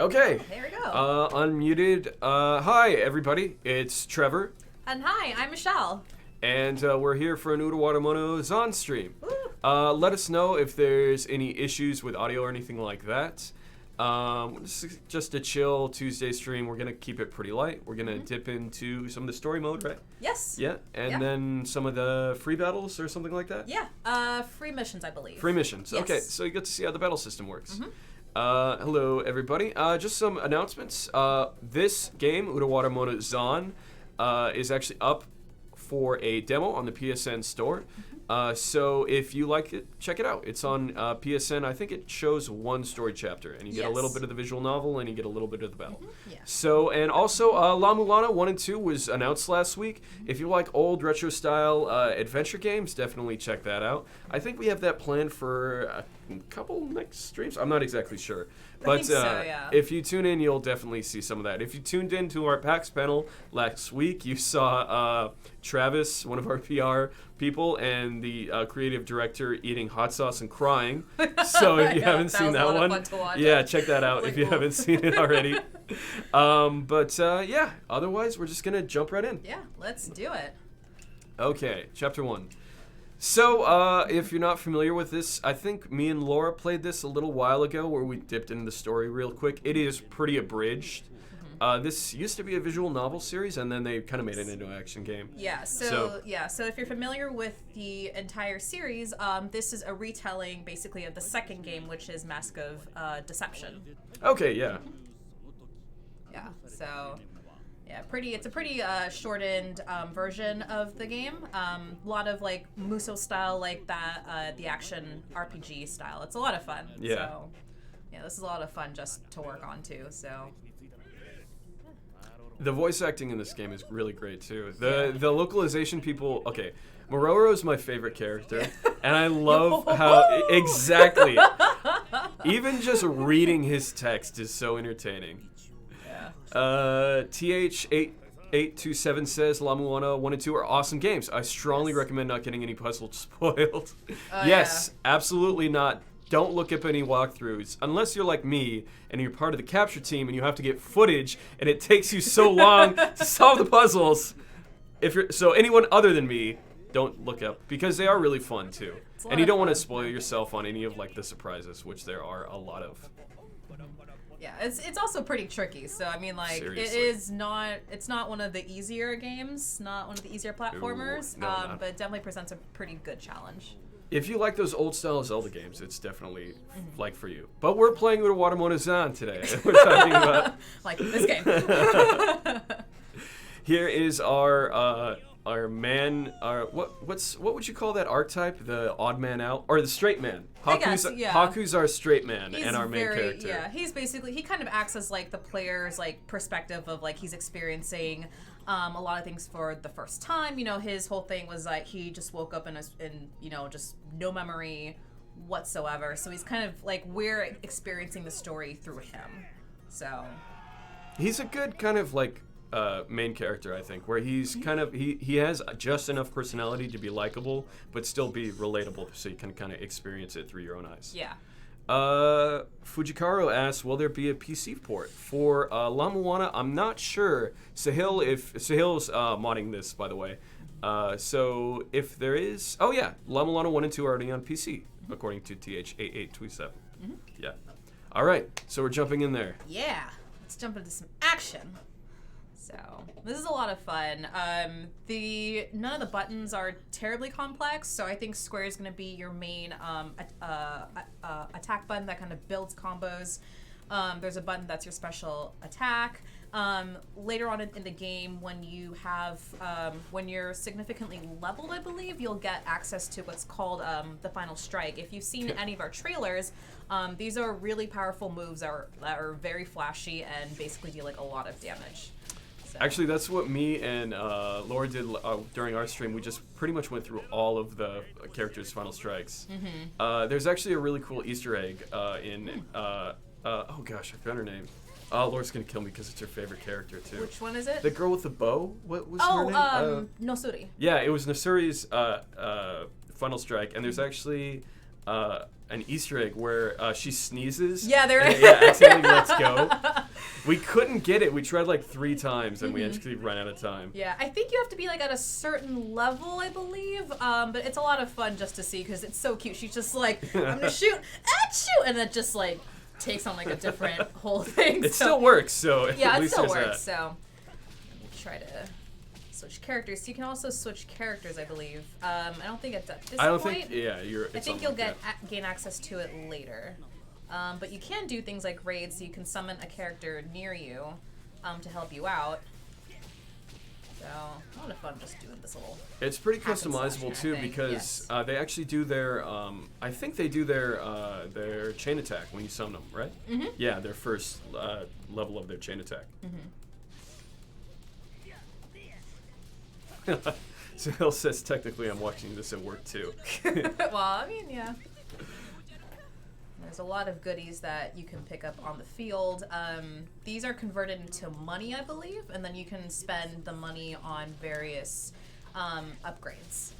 Okay. Oh, there we go. Unmuted. Hi, everybody. It's Trevor. And hi, I'm Michelle. And we're here for an Utawarerumono ZAN stream. Woo. Let us know if there's any issues with audio or anything like that. This is just a chill Tuesday stream. We're going to keep it pretty light. We're going to dip into some of the story mode, right? Yes. Yeah. And then some of the free battles or something like that? Yeah. Free missions, I believe. Free missions. Yes. Okay, so you get to see how the battle system works. Hello, everybody. Just some announcements. This game, Utawarerumono ZAN, is actually up for a demo on the PSN store. So if you like it, check it out. It's on PSN. I think it shows one story chapter, and you get a little bit of the visual novel, and you get a little bit of the battle. Yeah. So, and also, La Mulana 1 and 2 was announced last week. If you like old retro-style adventure games, definitely check that out. I think we have that planned for a couple next streams. I'm not exactly sure. But I think so, yeah. if you tune in, you'll definitely see some of that. If you tuned in to our PAX panel last week, you saw Travis, one of our PR people, and the creative director eating hot sauce and crying. So if you haven't seen that one, yeah, check that out if you haven't seen it already. Yeah, otherwise we're just gonna jump right in. Yeah, let's do it. Okay, chapter 1. So, if you're not familiar with this, I think me and Laura played this a little while ago where we dipped into the story real quick. It is pretty abridged. This used to be a visual novel series, and then they kind of made it into an action game. Yeah, so if you're familiar with the entire series, this is a retelling, basically, of the second game, which is Mask of Deception. Okay, yeah. Yeah, so... Yeah, it's a pretty shortened version of the game. A lot of like musou-style, like that, the action RPG style. It's a lot of fun. Yeah. So, yeah, this is a lot of fun just to work on too. So. The voice acting in this game is really great too. The localization people. Okay, Mororo's my favorite character, and I love how exactly. Even just reading his text is so entertaining. TH8827 says La Mulana 1 and 2 are awesome games. I strongly recommend not getting any puzzles spoiled. Yes, absolutely not. Don't look up any walkthroughs unless you're like me and you're part of the capture team and you have to get footage and it takes you so long to solve the puzzles. So anyone other than me, don't look up because they are really fun too. And you don't want to spoil yourself on any of like the surprises, which there are a lot of. Yeah, it's also pretty tricky. So I mean, like, Seriously. it's not one of the easier games, not one of the easier platformers, but it definitely presents a pretty good challenge. If you like those old style Zelda games, it's definitely like for you. But we're playing Utawarerumono ZAN today. We're talking about like this game. Here is our man. What would you call that archetype? The odd man out or the straight man? Haku's our straight man and our main character. Yeah, he kind of acts as like the player's like perspective of like he's experiencing a lot of things for the first time. You know, his whole thing was like he just woke up in you know, just no memory whatsoever. So he's kind of like we're experiencing the story through him. So he's a good kind of like main character, I think, where he's kind of he has just enough personality to be likable but still be relatable, so you can kind of experience it through your own eyes. Yeah. Fujikaru asks, will there be a PC port for La Mulana? I'm not sure. Sahil's modding this, by the way. So if there is, oh yeah, La Mulana 1 and 2 are already on PC, according to TH8827. Yeah. All right, so we're jumping in there. Yeah, let's jump into some action. So this is a lot of fun. None of the buttons are terribly complex, so I think square is going to be your main attack button that kind of builds combos. There's a button that's your special attack. Later on in the game, when you have when you're significantly leveled, I believe you'll get access to what's called the final strike. If you've seen any of our trailers, these are really powerful moves that are very flashy and basically deal like a lot of damage. So. Actually, that's what me and Laura did during our stream. We just pretty much went through all of the characters' final strikes. There's actually a really cool Easter egg in... oh gosh, I found her name. Laura's going to kill me because it's her favorite character, too. Which one is it? The girl with the bow? What was her name? Nosuri. Yeah, it was Nosuri's final strike. And there's actually an Easter egg where she sneezes. Yeah, there is. Accidentally lets go. We couldn't get it. We tried like 3 times and we actually ran out of time. Yeah, I think you have to be like at a certain level, I believe. But it's a lot of fun just to see because it's so cute. She's just like, I'm gonna shoot, shoot, and it just like takes on like a different whole thing. It still works, so yeah, at it least still there's works. that. So let me try to switch characters. You can also switch characters, I believe. I don't think it's at this I don't point. think. Yeah, I think you'll gain access to it later. But you can do things like raids, so you can summon a character near you to help you out. So, a lot of fun just doing this little. It's pretty customizable too because they actually do their. I think they do their chain attack when you summon them, right? Mm-hmm. Yeah, their first level of their chain attack. Mm-hmm. So Hill says, technically, I'm watching this at work too. Well, I mean, yeah. There's a lot of goodies that you can pick up on the field. These are converted into money, I believe, and then you can spend the money on various upgrades.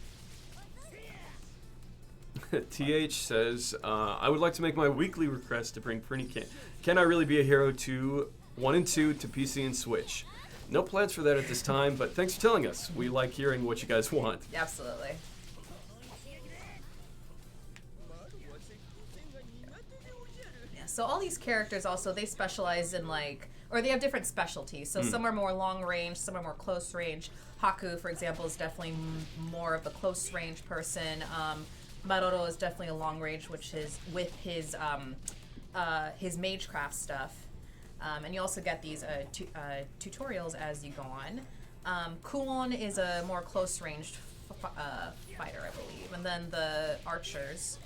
TH says, I would like to make my weekly request to bring Pretty Can I Really Be a Hero 1 and 2 to PC and Switch? No plans for that at this time, but thanks for telling us. We like hearing what you guys want. Absolutely. Yeah, so all these characters also, they specialize in like, or they have different specialties. So some are more long range, some are more close range. Haku, for example, is definitely more of a close range person. Maroro is definitely a long range, which is with his magecraft stuff. And you also get these tutorials as you go on. Kulon is a more close-ranged fighter, I believe. And then the archers,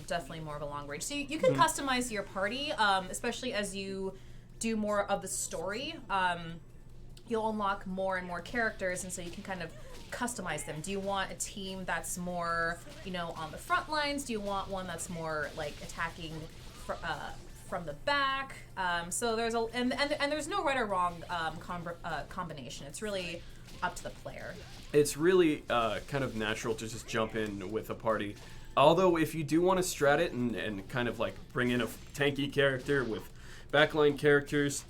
definitely more of a long range. So you can customize your party, especially as you do more of the story. You'll unlock more and more characters, and so you can kind of customize them. Do you want a team that's more, on the front lines? Do you want one that's more, like, attacking from the back? So there's and there's no right or wrong combination. It's really up to the player. It's really kind of natural to just jump in with a party. Although if you do want to strat it and kind of like bring in a tanky character with backline characters,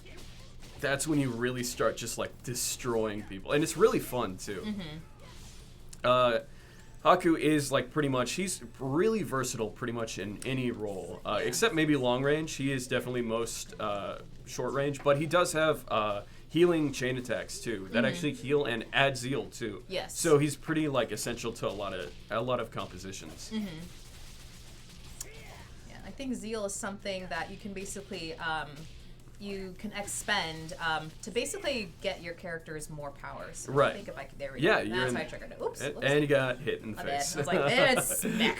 that's when you really start just like destroying people. And it's really fun too. Haku is like he's really versatile pretty much in any role, except maybe long range. He is definitely most short range, but he does have healing chain attacks too that actually heal and add zeal too. Yes. So he's pretty like essential to a lot of compositions. Yeah, I think zeal is something that you can basically you can expend to basically get your characters more powers. Right. I think there we go. That's why I triggered it. Oops. And you got hit in the face. I was like, it's smack.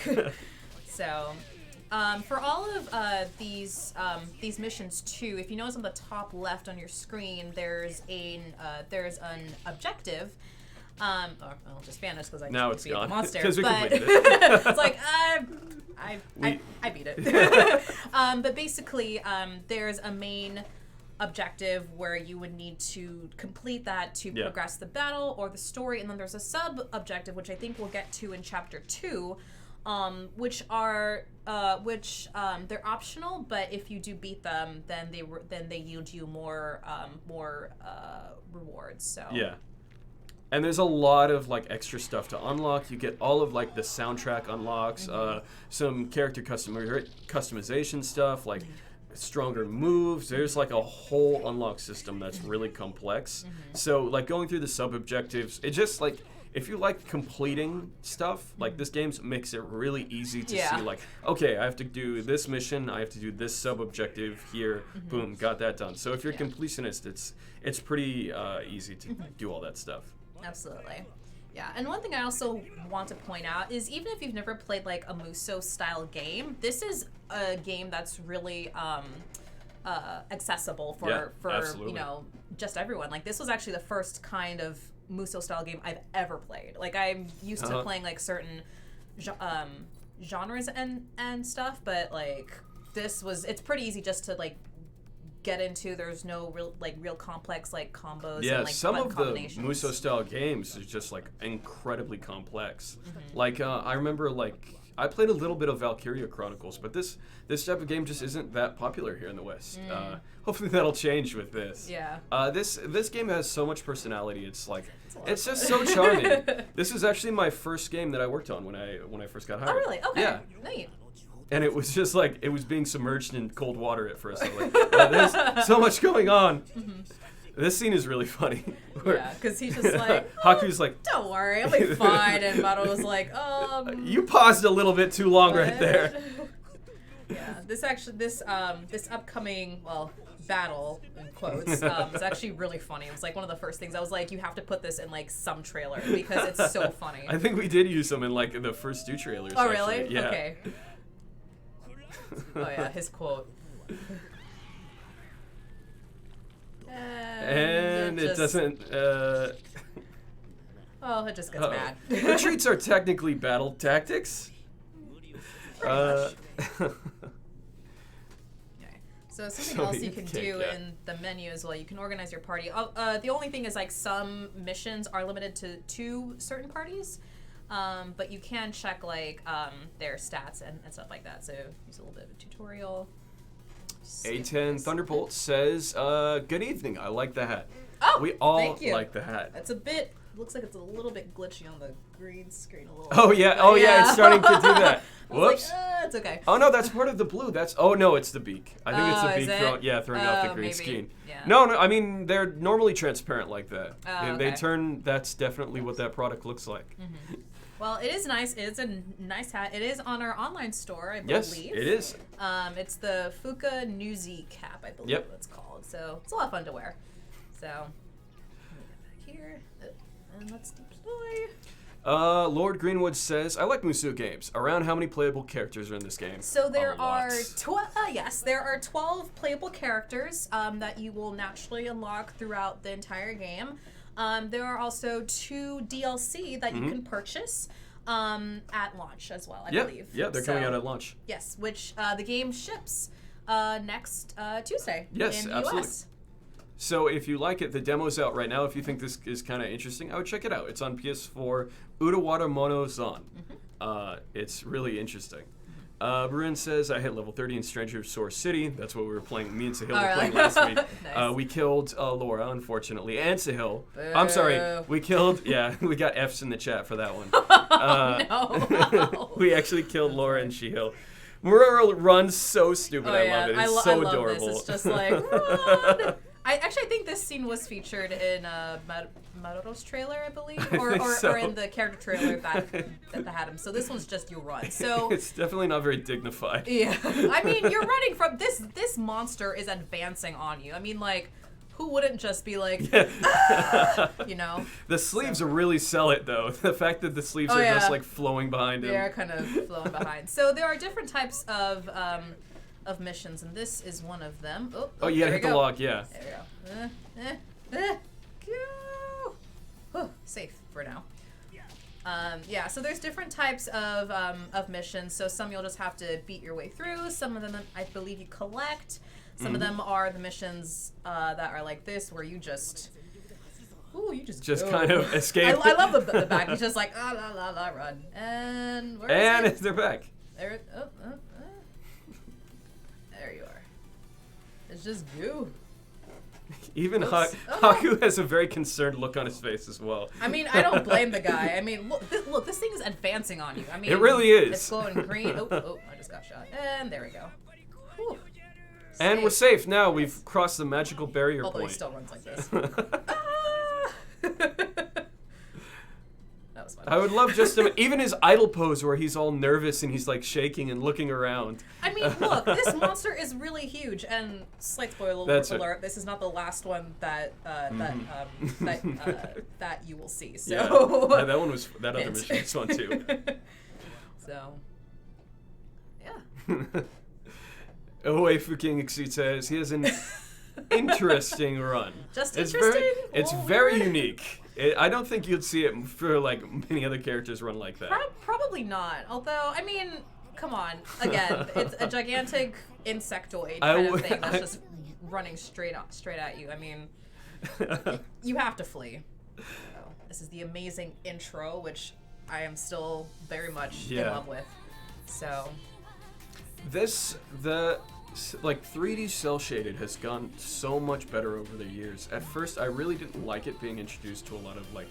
So, for all of these missions too, if you notice on the top left on your screen, there's an objective. Well, just Spanish because I now it's beat gone. the monster. Because we completed it. It's like I beat it. But basically, there's a main objective where you would need to complete that to progress the battle or the story, and then there's a sub objective which I think we'll get to in chapter 2, which are they're optional, but if you do beat them, then they yield you more rewards. So yeah. And there's a lot of like extra stuff to unlock. You get all of like the soundtrack unlocks, some character customization stuff, like stronger moves. There's like a whole unlock system that's really complex. So like going through the sub objectives, it just like if you like completing stuff, like this game makes it really easy to see like, okay, I have to do this mission, I have to do this sub objective here, boom, got that done. So if you're a completionist, it's pretty easy to do all that stuff. Absolutely. Yeah, and one thing I also want to point out is even if you've never played like a musou-style game, this is a game that's really accessible for just everyone. Like this was actually the first kind of musou-style game I've ever played. Like I'm used to playing like certain genres and stuff, but like it's pretty easy just to like get into. There's no real complex like combos. Yeah, and, like, some of the combinations. musou style games is just like incredibly complex. Like I remember like I played a little bit of Valkyria Chronicles, but this type of game just isn't that popular here in the West. Hopefully that'll change with this. Yeah. This game has so much personality. It's just so charming. This is actually my first game that I worked on when I first got hired. Oh, really? Okay. Yeah. Neat. And it was just like, it was being submerged in cold water at first. I was like, there's so much going on. This scene is really funny. Yeah, because he's just like, Haku's like, don't worry, I'll be fine. And Mato was like, you paused a little bit too long right there. Yeah, this upcoming, battle, in quotes, is actually really funny. It was like one of the first things I was like, you have to put this in like some trailer because it's so funny. I think we did use them in like the first 2 trailers. Oh, actually. really? Yeah. Okay. Oh yeah, his quote. And it doesn't. Well, it just gets mad. Retreats are technically battle tactics. Okay. So something else you can do in the menu as well. You can organize your party. The only thing is like some missions are limited to 2 certain parties. But you can check like their stats and stuff like that. So use a little bit of a tutorial. A10 Thunderbolt says, "Good evening. I like the hat." Oh, we all thank you. like the hat. It's looks like it's a little bit glitchy on the green screen a little. Oh yeah, it's starting to do that. Whoops. Like, it's okay. Oh no, that's part of the blue. No, it's the beak. I think it's the beak throwing off the green maybe. screen. Yeah. No, I mean they're normally transparent like that. They Okay. turn. That's definitely what that product looks like. Mm-hmm. Well, it is nice. It's a nice hat. It is on our online store, I believe. Yes, it is. It's the Fuka Nuzi cap, I believe it's called. So it's a lot of fun to wear. So back here, and let's deploy. Lord Greenwood says, "I like Musou games. Around how many playable characters are in this game?" So there are 12 playable characters that you will naturally unlock throughout the entire game. There are also 2 DLC that you can purchase at launch as well, I believe. Yeah, they're coming out at launch. Yes, which the game ships next Tuesday in the absolutely. US. So if you like it, the demo's out right now. If you think this is kind of interesting, I would check it out. It's on PS4, Utawarerumono ZAN. It's really interesting. Bruin says, I hit level 30 in Stranger Source City. That's what we were playing. Me and Sahil were playing last week. Nice. We killed Laura, unfortunately, and Sahil. I'm sorry. We killed, we got F's in the chat for that one. No. We actually killed Laura and Shihil. Murara runs so stupid. I love it. It's so love adorable. This. It's just like, run! I think this scene was featured in Maruro's trailer, I believe, or in the character trailer that had him. So this one's just you run. So it's definitely not very dignified. Yeah, I mean you're running from this. This monster is advancing on you. I mean, like, who wouldn't just be like, you know? The sleeves really sell it though. The fact that the sleeves are just like flowing behind him. They are kind of flowing behind. So there are different types of missions, and this is one of them. Oh, you gotta hit the log, yeah. There we go. Go! Oh, safe for now. So there's different types of missions. So some you'll just have to beat your way through. Some of them, I believe, you collect. Some of them are the missions that are like this, where you just go. Kind of escape. I love the back. He's just like run, and where is it? They're back. There, there you are. It's just goo. Even Haku has a very concerned look on his face as well. I mean, I don't blame the guy. I mean, look, this thing is advancing on you. I mean, it really is. It's glowing green. Oh, I just got shot. And there we go. Whew. And we're safe now. We've crossed the magical barrier Although point. he still runs like this. That was fun. I would love just even his idle pose where he's all nervous and he's like shaking and looking around. I mean, look, this monster is really huge, and slight spoiler alert: this is not the last one that that you will see. So yeah, that other mission was fun too. So yeah. Oefu King Exceed says he has an interesting run. Just it's interesting? It's very unique. I don't think you'd see it for like many other characters run like that. Probably not. Although, I mean, come on. Again, it's a gigantic insectoid kind of thing that's just running straight at you. I mean, you have to flee. So, this is the amazing intro, which I am still very much in love with. So like 3D cell shaded has gone so much better over the years. At first, I really didn't like it being introduced to a lot of like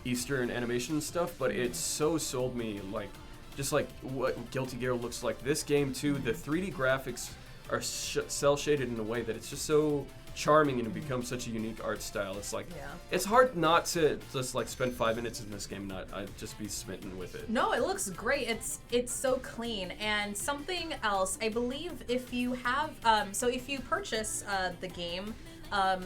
Eastern animation stuff, but it so sold me like just like what Guilty Gear looks like. This game too, the 3D graphics are cell shaded in a way that it's just so charming and it becomes such a unique art style. It's like it's hard not to just like spend 5 minutes in this game and not just be smitten with it. No, it looks great. It's so clean. And something else, I believe if you have so if you purchase the game, I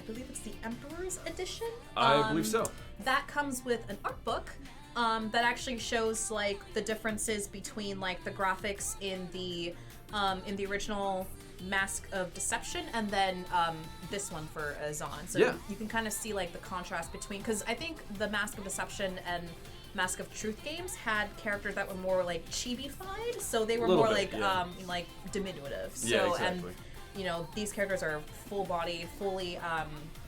believe it's the Emperor's Edition. I believe so. That comes with an art book that actually shows like the differences between like the graphics in the original Mask of Deception and then this one for ZAN. So you can kind of see like the contrast between, because I think the Mask of Deception and Mask of Truth games had characters that were more like chibi-fied, so they were more like diminutive. So exactly. And these characters are full body, fully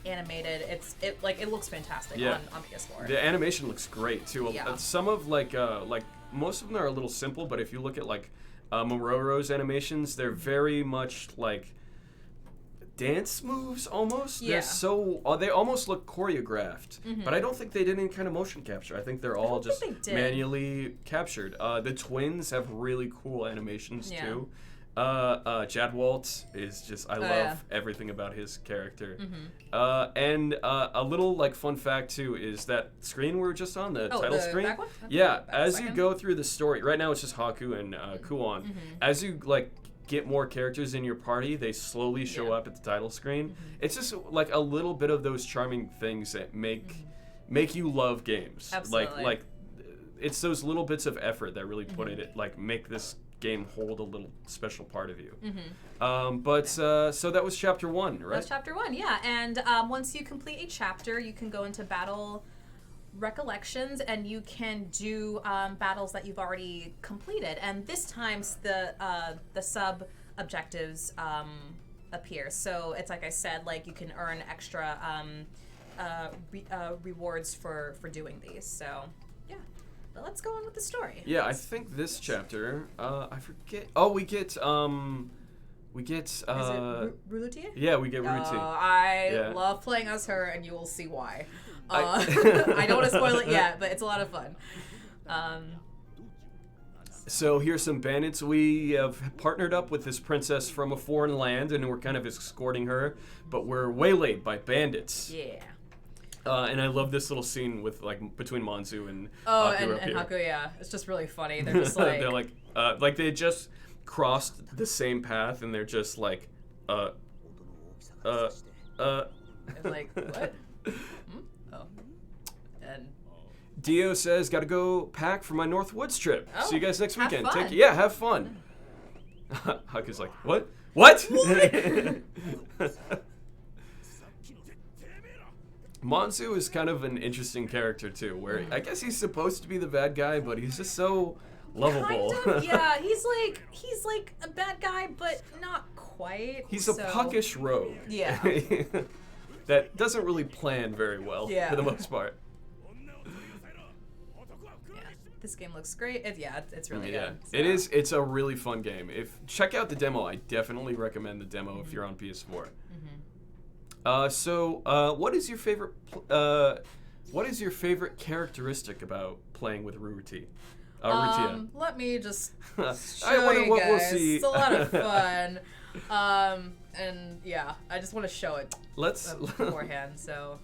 animated. It looks fantastic on PS4. The animation looks great too. Yeah. Some of like most of them are a little simple, but if you look at like Mororo's animations, they're very much like dance moves almost. Yeah. They almost look choreographed, but I don't think they did any kind of motion capture. I think they're all just manually captured. The twins have really cool animations too. Jadwalt is just, I love everything about his character. And a little like fun fact too is that screen we were just on, the title screen. Back one? Okay, yeah, as you go through the story, right now it's just Haku and Kuon. As you like get more characters in your party, they slowly show up at the title screen. It's just like a little bit of those charming things that make you love games. Absolutely. Like it's those little bits of effort that really put it like make this game hold a little special part of you. So that was chapter 1, right? That's chapter 1, yeah. And once you complete a chapter, you can go into battle recollections and you can do battles that you've already completed. And this time the sub objectives appear. So it's like I said, like you can earn extra rewards for doing these. So yeah. But let's go on with the story. Yeah, I think this chapter, I forget. Oh, we get. Is it Rulutia? Yeah, we get Rulutia. I love playing as her, and you will see why. I don't want to spoil it yet, but it's a lot of fun. So here's some bandits. We have partnered up with this princess from a foreign land, and we're kind of escorting her, but we're waylaid by bandits. Yeah. And I love this little scene with like between Monzu and Haku and Haku, yeah. It's just really funny. They're just like they're like they just crossed the same path and they're just like like what? Oh. And Dio says, "Gotta go pack for my North Woods trip. See you guys next weekend. Fun. Have fun." Haku's like, "What? What?" Monzu is kind of an interesting character too, where I guess he's supposed to be the bad guy, but he's just so lovable. Kind of, yeah. He's like a bad guy, but not quite. He's a puckish rogue. Yeah. That doesn't really plan very well for the most part. Yeah. This game looks great. It's really good. So. It is. It's a really fun game. Check out the demo. I definitely recommend the demo if you're on PS4. What is your favorite? What is your favorite characteristic about playing with Rutia? Let me just show I wonder you what guys. we'll see. It's a lot of fun. And yeah, I just want to show it beforehand. So,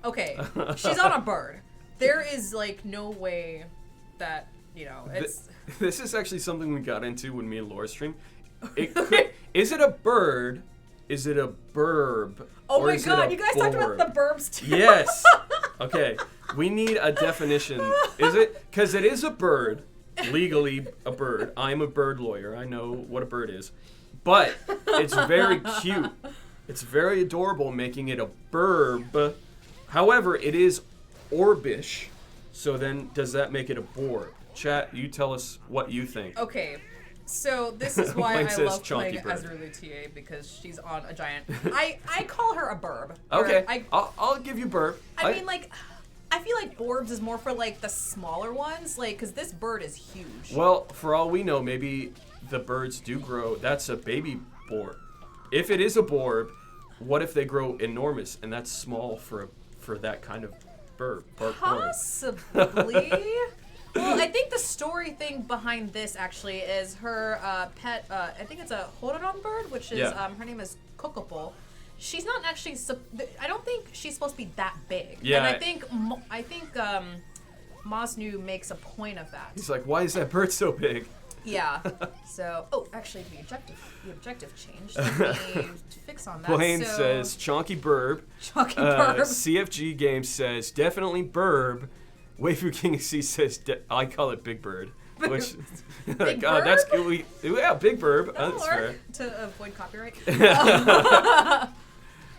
okay, she's on a bird. There is like no way that it's. This is actually something we got into when me and Laura streamed. Is it a bird? Is it a burb? Oh my god, you guys talked about the burbs too. Yes. Okay, we need a definition. Is it? Because it is a bird, legally a bird. I'm a bird lawyer. I know what a bird is. But it's very cute. It's very adorable, making it a burb. However, it is orbish. So then, does that make it a borb? Chat, you tell us what you think. Okay. So this is why I love playing bird. as Rulutia, because she's on a giant. I call her a burb. Okay, I'll give you burb. I mean, like, I feel like Borbs is more for like the smaller ones, like because this bird is huge. Well, for all we know, maybe the birds do grow. That's a baby Borb. If it is a Borb, what if they grow enormous and that's small for that kind of bird? Possibly. Well, I think the story thing behind this actually is her pet. I think it's a Horodon bird, which is her name is Kokopo. She's not actually. I don't think she's supposed to be that big. Yeah. And I think Masnu makes a point of that. He's like, why is that bird so big? Yeah. So, actually, the objective changed. Let me fix on that. Blaine says Chonky Burb. Chonky Burb. CFG Games says definitely Burb. Waifu King C says I call it Big Bird. Which Big Bird? That's yeah, Big Burb. That's fair. To avoid copyright.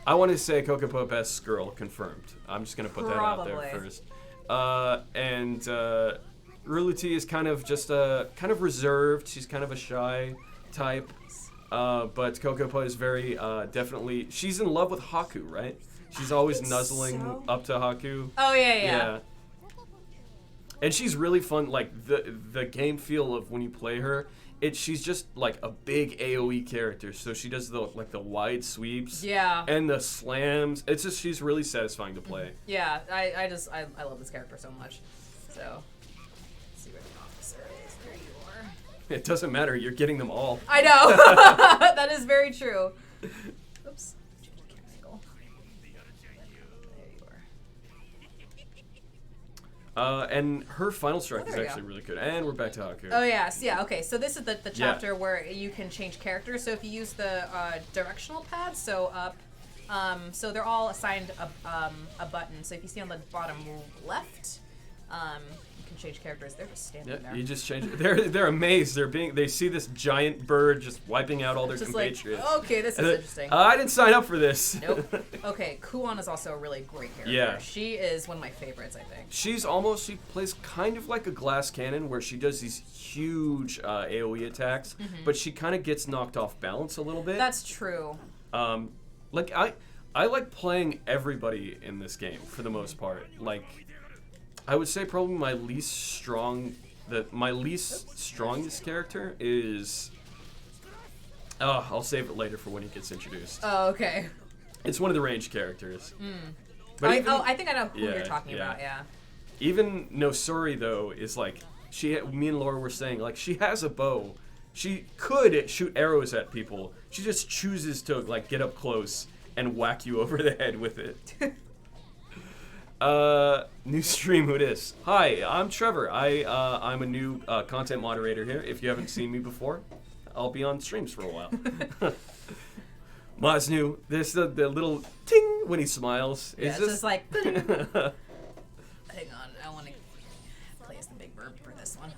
I want to say Kokopo best girl confirmed. I'm just gonna put that out there first. And Ruluti is kind of just kind of reserved. She's kind of a shy type. But Kokopo is very definitely. She's in love with Haku, right? She's always nuzzling up to Haku. Oh yeah. And she's really fun. Like the game feel of when you play her. She's just like a big AoE character, so she does the wide sweeps, and the slams. It's just she's really satisfying to play. Yeah, I love this character so much. So, let's see where the officer is. There you are. It doesn't matter. You're getting them all. I know. That is very true. Oops. Change the camera angle. There you are. And her final strike is actually really good. And we're back to Haku. Oh, yes. Yeah, okay. So this is the chapter where you can change characters. So if you use the directional pad, so up, so they're all assigned a button. So if you see on the bottom left, you can change characters. They're just standing there. You just change. They're amazed. They see this giant bird just wiping out all their compatriots. Like, okay, this is interesting. I didn't sign up for this. Nope. Okay, Kuon is also a really great character. Yeah. She is one of my favorites, I think. She plays kind of like a glass cannon where she does these huge AoE attacks, but she kind of gets knocked off balance a little bit. That's true. Like I like playing everybody in this game for the most part. Like I would say probably my least strongest character is I'll save it later for when he gets introduced. Oh, okay. It's one of the ranged characters. But I think I know who you're talking about, yeah. Even Nosuri, though, is like, me and Laura were saying, like, she has a bow. She could shoot arrows at people. She just chooses to, like, get up close and whack you over the head with it. New stream, who dis? Hi, I'm Trevor. I'm a new content moderator here. If you haven't seen me before, I'll be on streams for a while. Masnu, there's the little ting when he smiles. Yeah, it's just like. Hang on, I want to play as the big bird for this one.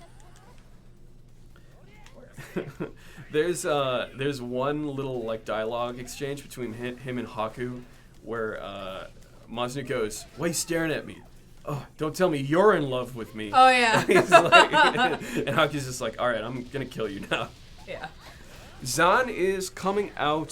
There's one little like dialogue exchange between him and Haku, where Masnu goes, "Why are you staring at me? Oh, don't tell me you're in love with me." Oh yeah. He's like, and Haku's just like, "All right, I'm gonna kill you now." Yeah. ZAN is coming out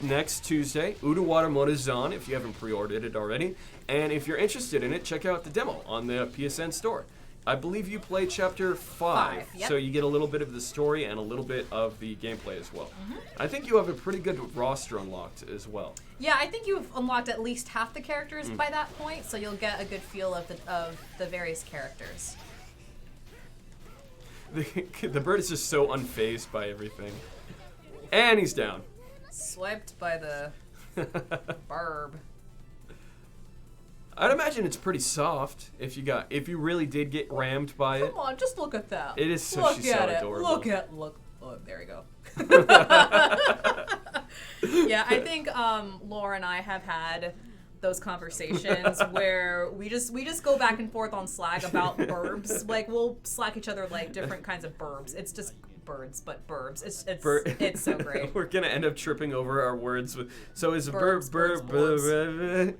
next Tuesday. Utawarerumono ZAN, if you haven't pre-ordered it already. And if you're interested in it, check out the demo on the PSN store. I believe you play Chapter 5, yep. So you get a little bit of the story and a little bit of the gameplay as well. I think you have a pretty good roster unlocked as well. Yeah, I think you've unlocked at least half the characters by that point, so you'll get a good feel of the various characters. The bird is just so unfazed by everything. And he's down. Swiped by the barb. I'd imagine it's pretty soft if you really did get rammed by it. Come on, just look at that. It is so look she's at so it. adorable. Look. Oh, there we go. Yeah, I think Laura and I have had those conversations where we just go back and forth on Slack about burbs. Like we'll Slack each other like different kinds of burbs. It's just birds, but burbs. It's so great. We're gonna end up tripping over our words with. So is Burbs, bird. bird,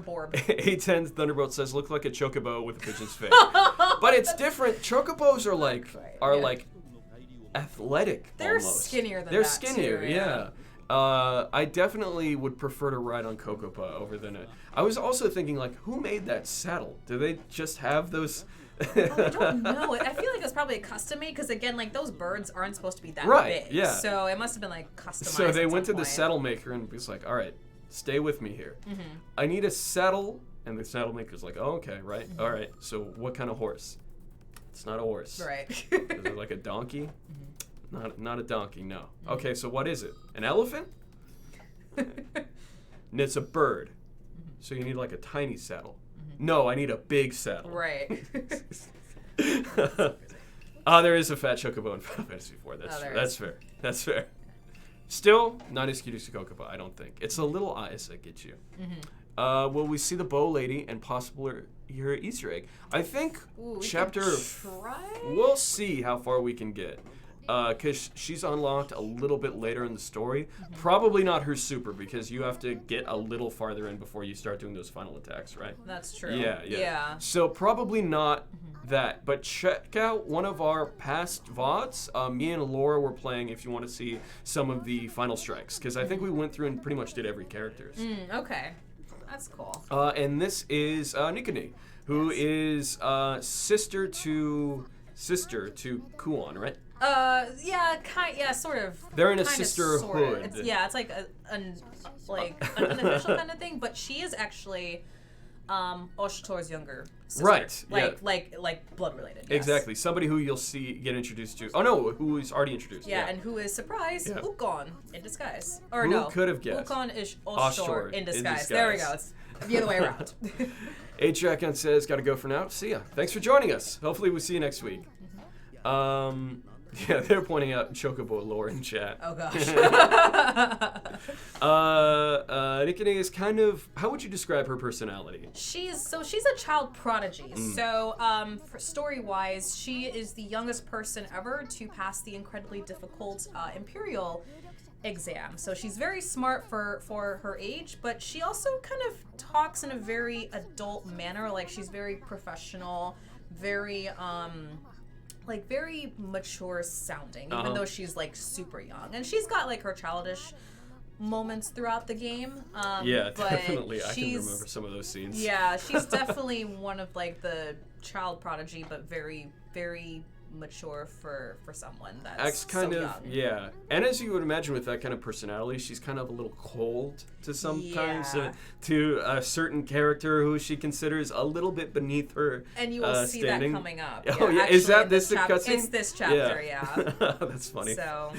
borb. A10 Thunderbolt says look like a chocobo with a pigeon's face, but it's different. Chocobos are like like athletic. They're almost. skinnier than They're that skinnier, too, yeah. I definitely would prefer to ride on Kokopa over than it. I was also thinking, like, who made that saddle? Do they just have those? I don't know. I feel like it's probably a custom made because again, like those birds aren't supposed to be that big. Yeah. So it must have been like customized. So they went to the point. saddle maker and was like, all right, stay with me here. Mm-hmm. I need a saddle. And the saddle maker's like, oh, okay, right. Mm-hmm. All right. So what kind of horse? It's not a horse. Right. Is it like a donkey? Mm-hmm. Not a donkey, no. Mm-hmm. Okay, so what is it? An elephant? And it's a bird. Mm-hmm. So you need like a tiny saddle. Mm-hmm. No, I need a big saddle. Right. There is a fat chocobo in Final Fantasy IV. That's fair. That's fair. Still, not as cute as Kokopa, I don't think. It's the little eyes that get you. Mm-hmm. Will we see the bow lady and possibly her Easter egg? I think chapter... We'll see how far we can get. Because she's unlocked a little bit later in the story. Mm-hmm. Probably not her super, because you have to get a little farther in before you start doing those final attacks, right? That's true. Yeah. So probably not that. But check out one of our past VODs. Me and Laura were playing if you want to see some of the final strikes. Because I think we went through and pretty much did every character. Okay. That's cool. And this is Nikone, who is sister to Kuon, right? Sort of. They're in a sisterhood. It's like an unofficial kind of thing, but she is actually Oshitor's younger sister. Right. Like blood related. Yes. Exactly. Somebody who you'll see get introduced to. Oh no, who is already introduced. Yeah, and who is Ukon in disguise. Or who no. Could have guessed. Ukon is Oshitor in disguise. There we go. It's the other way around. H-Jackon says, gotta go for now. See ya. Thanks for joining us. Hopefully we'll see you next week. Yeah, they're pointing out Chocobo lore in chat. Oh gosh. Nikone is kind of, how would you describe her personality? She's a child prodigy. So, for story-wise, she is the youngest person ever to pass the incredibly difficult Imperial exam. So she's very smart for her age, but she also kind of talks in a very adult manner. Like she's very professional, very very mature sounding, even though she's like super young. And she's got like her childish moments throughout the game. Yeah, definitely. I can remember some of those scenes. Yeah, she's definitely one of like the child prodigy, but very, very mature for someone that's so young. Yeah. And as you would imagine with that kind of personality, she's kind of a little cold to sometimes to a certain character who she considers a little bit beneath her. And you will see standing. That coming up. Oh yeah, is that this cutscene? It's this chapter, yeah. That's funny. So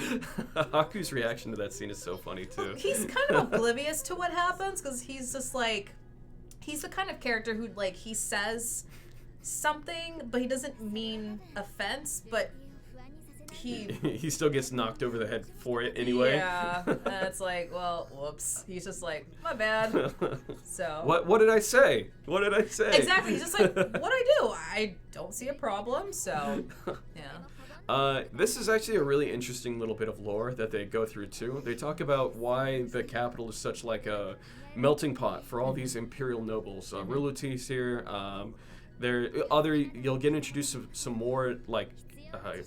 Haku's reaction to that scene is so funny too. He's kind of oblivious to what happens because he's just like, he's the kind of character who like he says something, but he doesn't mean offense, but he still gets knocked over the head for it anyway. Yeah, and it's like, well, whoops. He's just like, my bad. So what did I say? What did I say? Exactly. He's just like, what I do? I don't see a problem. So yeah. This is actually a really interesting little bit of lore that they go through too. They talk about why the capital is such like a melting pot for all these imperial nobles. Ruluti's here. You'll get introduced to some more like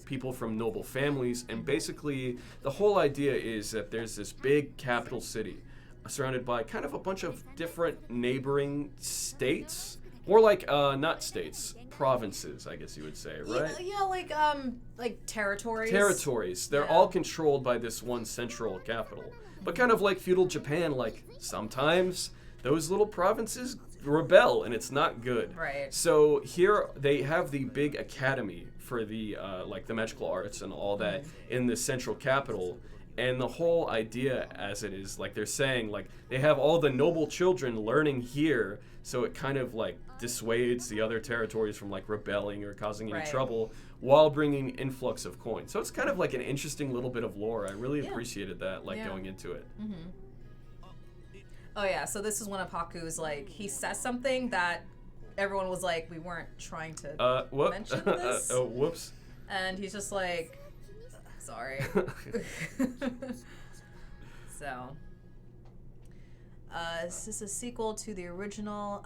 people from noble families, and basically the whole idea is that there's this big capital city surrounded by kind of a bunch of different neighboring states, or like not states, provinces, I guess you would say, right? Yeah, like territories. Territories. They're all controlled by this one central capital, but kind of like feudal Japan. Like sometimes those little provinces rebel, and it's not good. Right. So here they have the big academy for the like the magical arts and all that in the central capital, and the whole idea as it is, like they're saying, like they have all the noble children learning here, so it kind of like dissuades the other territories from like rebelling or causing any trouble while bringing influx of coins. So it's kind of like an interesting little bit of lore. I really appreciated that, like going into it. Oh yeah, so this is one of Haku's, like, he says something that everyone was like, we weren't trying to mention this. Whoops. And he's just like, sorry. So, is this a sequel to the original?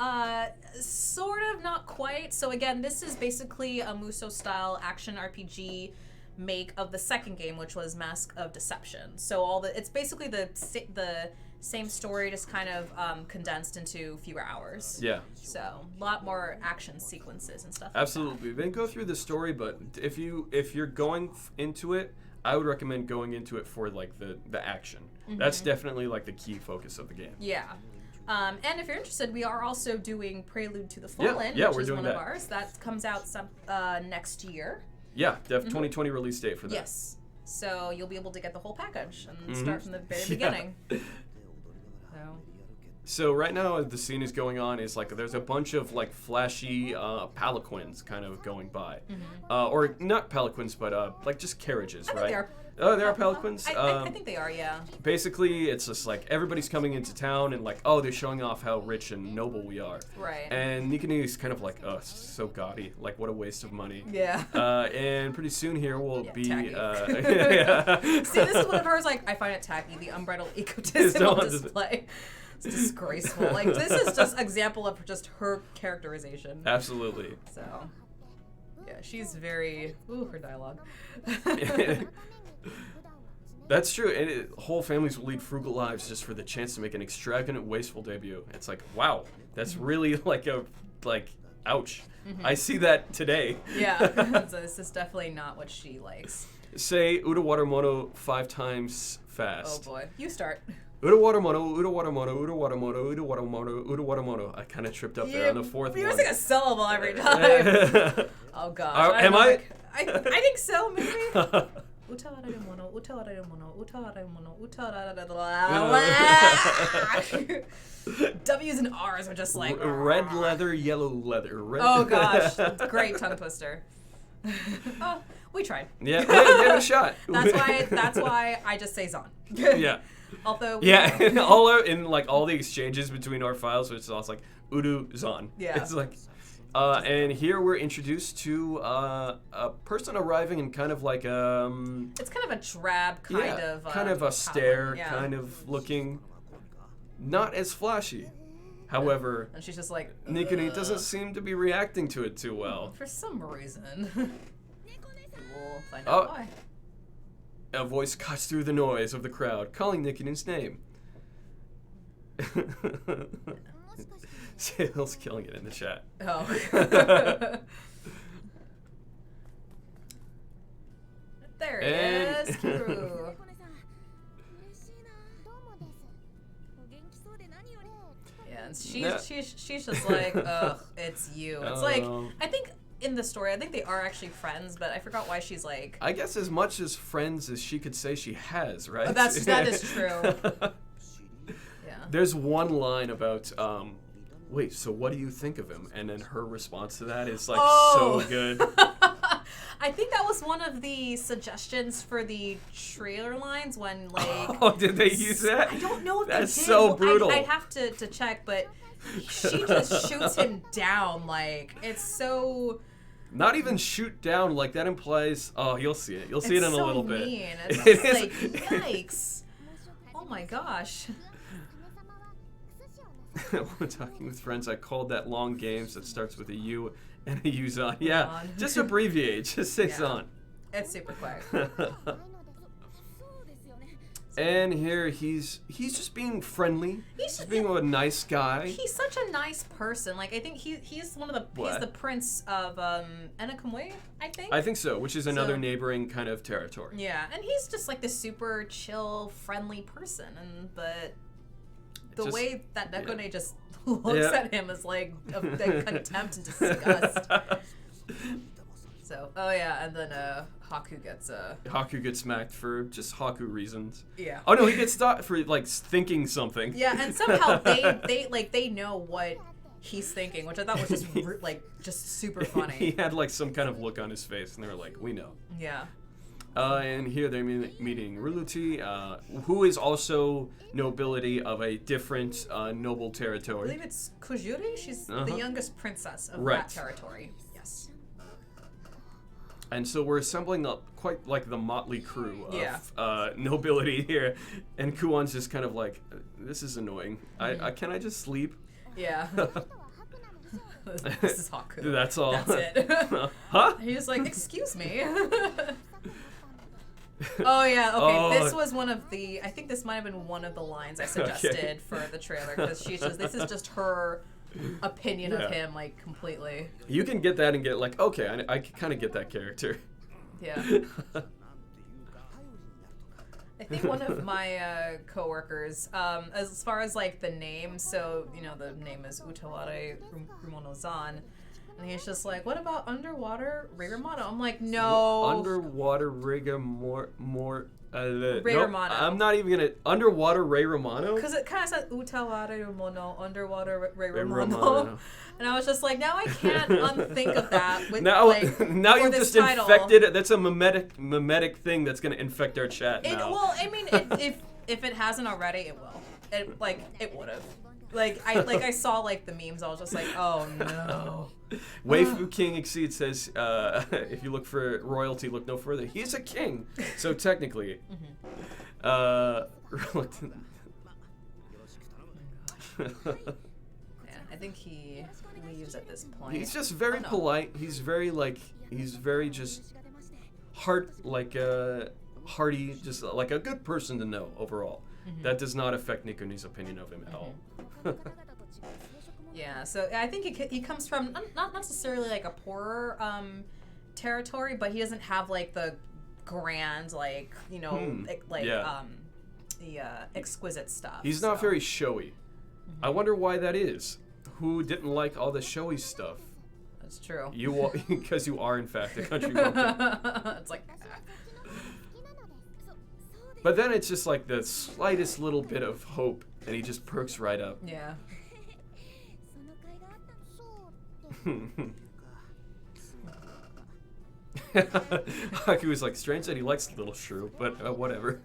Sort of, not quite. So again, this is basically a musou-style action RPG make of the second game, which was Mask of Deception. So it's basically the same story, just kind of condensed into fewer hours. Yeah. So a lot more action sequences and stuff. Absolutely. Then go through the story, but if you're going into it, I would recommend going into it for like the action. Mm-hmm. That's definitely like the key focus of the game. Yeah. And if you're interested, we are also doing Prelude to the Fallen, yeah, which we're is doing one that. of ours. That comes out next year. Yeah, 2020 release date for that. Yes. So you'll be able to get the whole package and start from the very beginning. So right now the scene is going on is like there's a bunch of like flashy palanquins kind of going by, or not palanquins, but like just carriages, right? They are. Oh, there are palanquins. I think they are, yeah. Basically, it's just like everybody's coming into town and like, oh, they're showing off how rich and noble we are. Right. And Nikoni is kind of like, oh, so gaudy. Like, what a waste of money. Yeah. And pretty soon here will be. Yeah. See, this is one of hers. Like, I find it tacky. The unbridled egotism on display. It's disgraceful. Like, this is just an example of just her characterization. Absolutely. So, yeah, she's very. Ooh, her dialogue. That's true, and whole families will lead frugal lives just for the chance to make an extravagant, wasteful debut. It's like, wow, that's really ouch. I see that today. Yeah, so this is definitely not what she likes. Say Utawarerumono 5 times fast. Oh boy, you start. Utawarerumono, Utawarerumono, Utawarerumono, Utawarerumono, Utawarerumono. I kind of tripped up there on the fourth one. You're using a syllable every time. Oh gosh. Am I? I think so, maybe. Utawarerumono, Utawarerumono, Utawarerumono, Utawarerumono. W's and R's are just like red leather, yellow leather. Oh gosh, great tongue twister. Oh, we tried. Yeah, give it a shot. That's why I just say ZAN. Yeah. Although in like all the exchanges between our files, it's also like Udu ZAN. Yeah. It's like. And here we're introduced to a person arriving in kind of like it's kind of a drab kind of austere kind of looking, not as flashy. However, and she's just like Nikoni doesn't seem to be reacting to it too well. For some reason. We'll find out why. A voice cuts through the noise of the crowd, calling Nikoni's name. Sale's killing it in the chat. Oh. There it is. Kuru. Yeah, and she's just like, ugh, it's you. It's like, I think in the story, I think they are actually friends, but I forgot why she's like. I guess as much as friends as she could say she has, right? That is true. Yeah. There's one line about, wait, so what do you think of him? And then her response to that is like so good. I think that was one of the suggestions for the trailer lines when like. Oh, did they use that? I don't know if That's they did. so brutal. I'd have to check, but she just shoots him down. Like it's so. Not even shoot down. Like that implies. Oh, you'll see it. You'll see it in a little bit. It's just like yikes. Oh my gosh. When talking with friends, I called that long games that starts with a U and a U ZAN. Yeah, just abbreviate. Just say ZAN. It's super quick. And here he's just being friendly. He's being a nice guy. He's such a nice person. Like I think he's one of the he's the prince of Enakamwe, I think. I think so, which is another neighboring kind of territory. Yeah, and he's just like this super chill, friendly person, but the way that Nekone just looks at him is like a contempt and disgust. So, and then Haku gets smacked for just Haku reasons. Yeah. Oh no, he gets stopped for like thinking something. Yeah, and somehow they know what he's thinking, which I thought was just just super funny. He had like some kind of look on his face, and they were like, "We know." Yeah. And here they're meeting Ruluti, who is also nobility of a different noble territory. I believe it's Kujuri. She's the youngest princess of that territory. Yes. And so we're assembling up quite like the motley crew of nobility here. And Kuon's just kind of like, this is annoying. Can I just sleep? Yeah. This is Haku. That's all. That's it. Huh? He's like, excuse me. Oh yeah, okay. Oh. This was one of the. I think this might have been one of the lines I suggested for the trailer because she's just. This is just her opinion of him, like completely. You can get that and get like, okay, I kind of get that character. Yeah. I think one of my coworkers, as far as like the name, so you know the name is Utawarerumono ZAN. And he's just like, what about underwater Ray-Romano? I'm like, no. Underwater Ray-Romano. Ray-Romano. Nope, I'm not even gonna. Underwater Ray-Romano? Because it kind of said Utawarerumono, underwater Ray-Romano. And I was just like, now I can't unthink of that. With, now now you've just title. infected it. That's a mimetic thing that's gonna infect our chat now. Well, I mean, if it hasn't already, it will. It would have. I saw like the memes. I was just like, oh no. Waifu King Exceed says, if you look for royalty, look no further. He's a king, so technically. Yeah, I think he leaves at this point. He's just very polite. He's very just hearty, just like a good person to know overall. That does not affect Nikoni's opinion of him at all. Yeah, so I think he comes from not necessarily like a poorer territory, but he doesn't have like the grand the exquisite stuff. He's not very showy. I wonder why that is. Who didn't like all the showy stuff? That's true. You because you are in fact a country bumpkin. It's like. But then it's just like the slightest little bit of hope, and he just perks right up. Yeah. Haku was like, strange that he likes the little shrew, but whatever.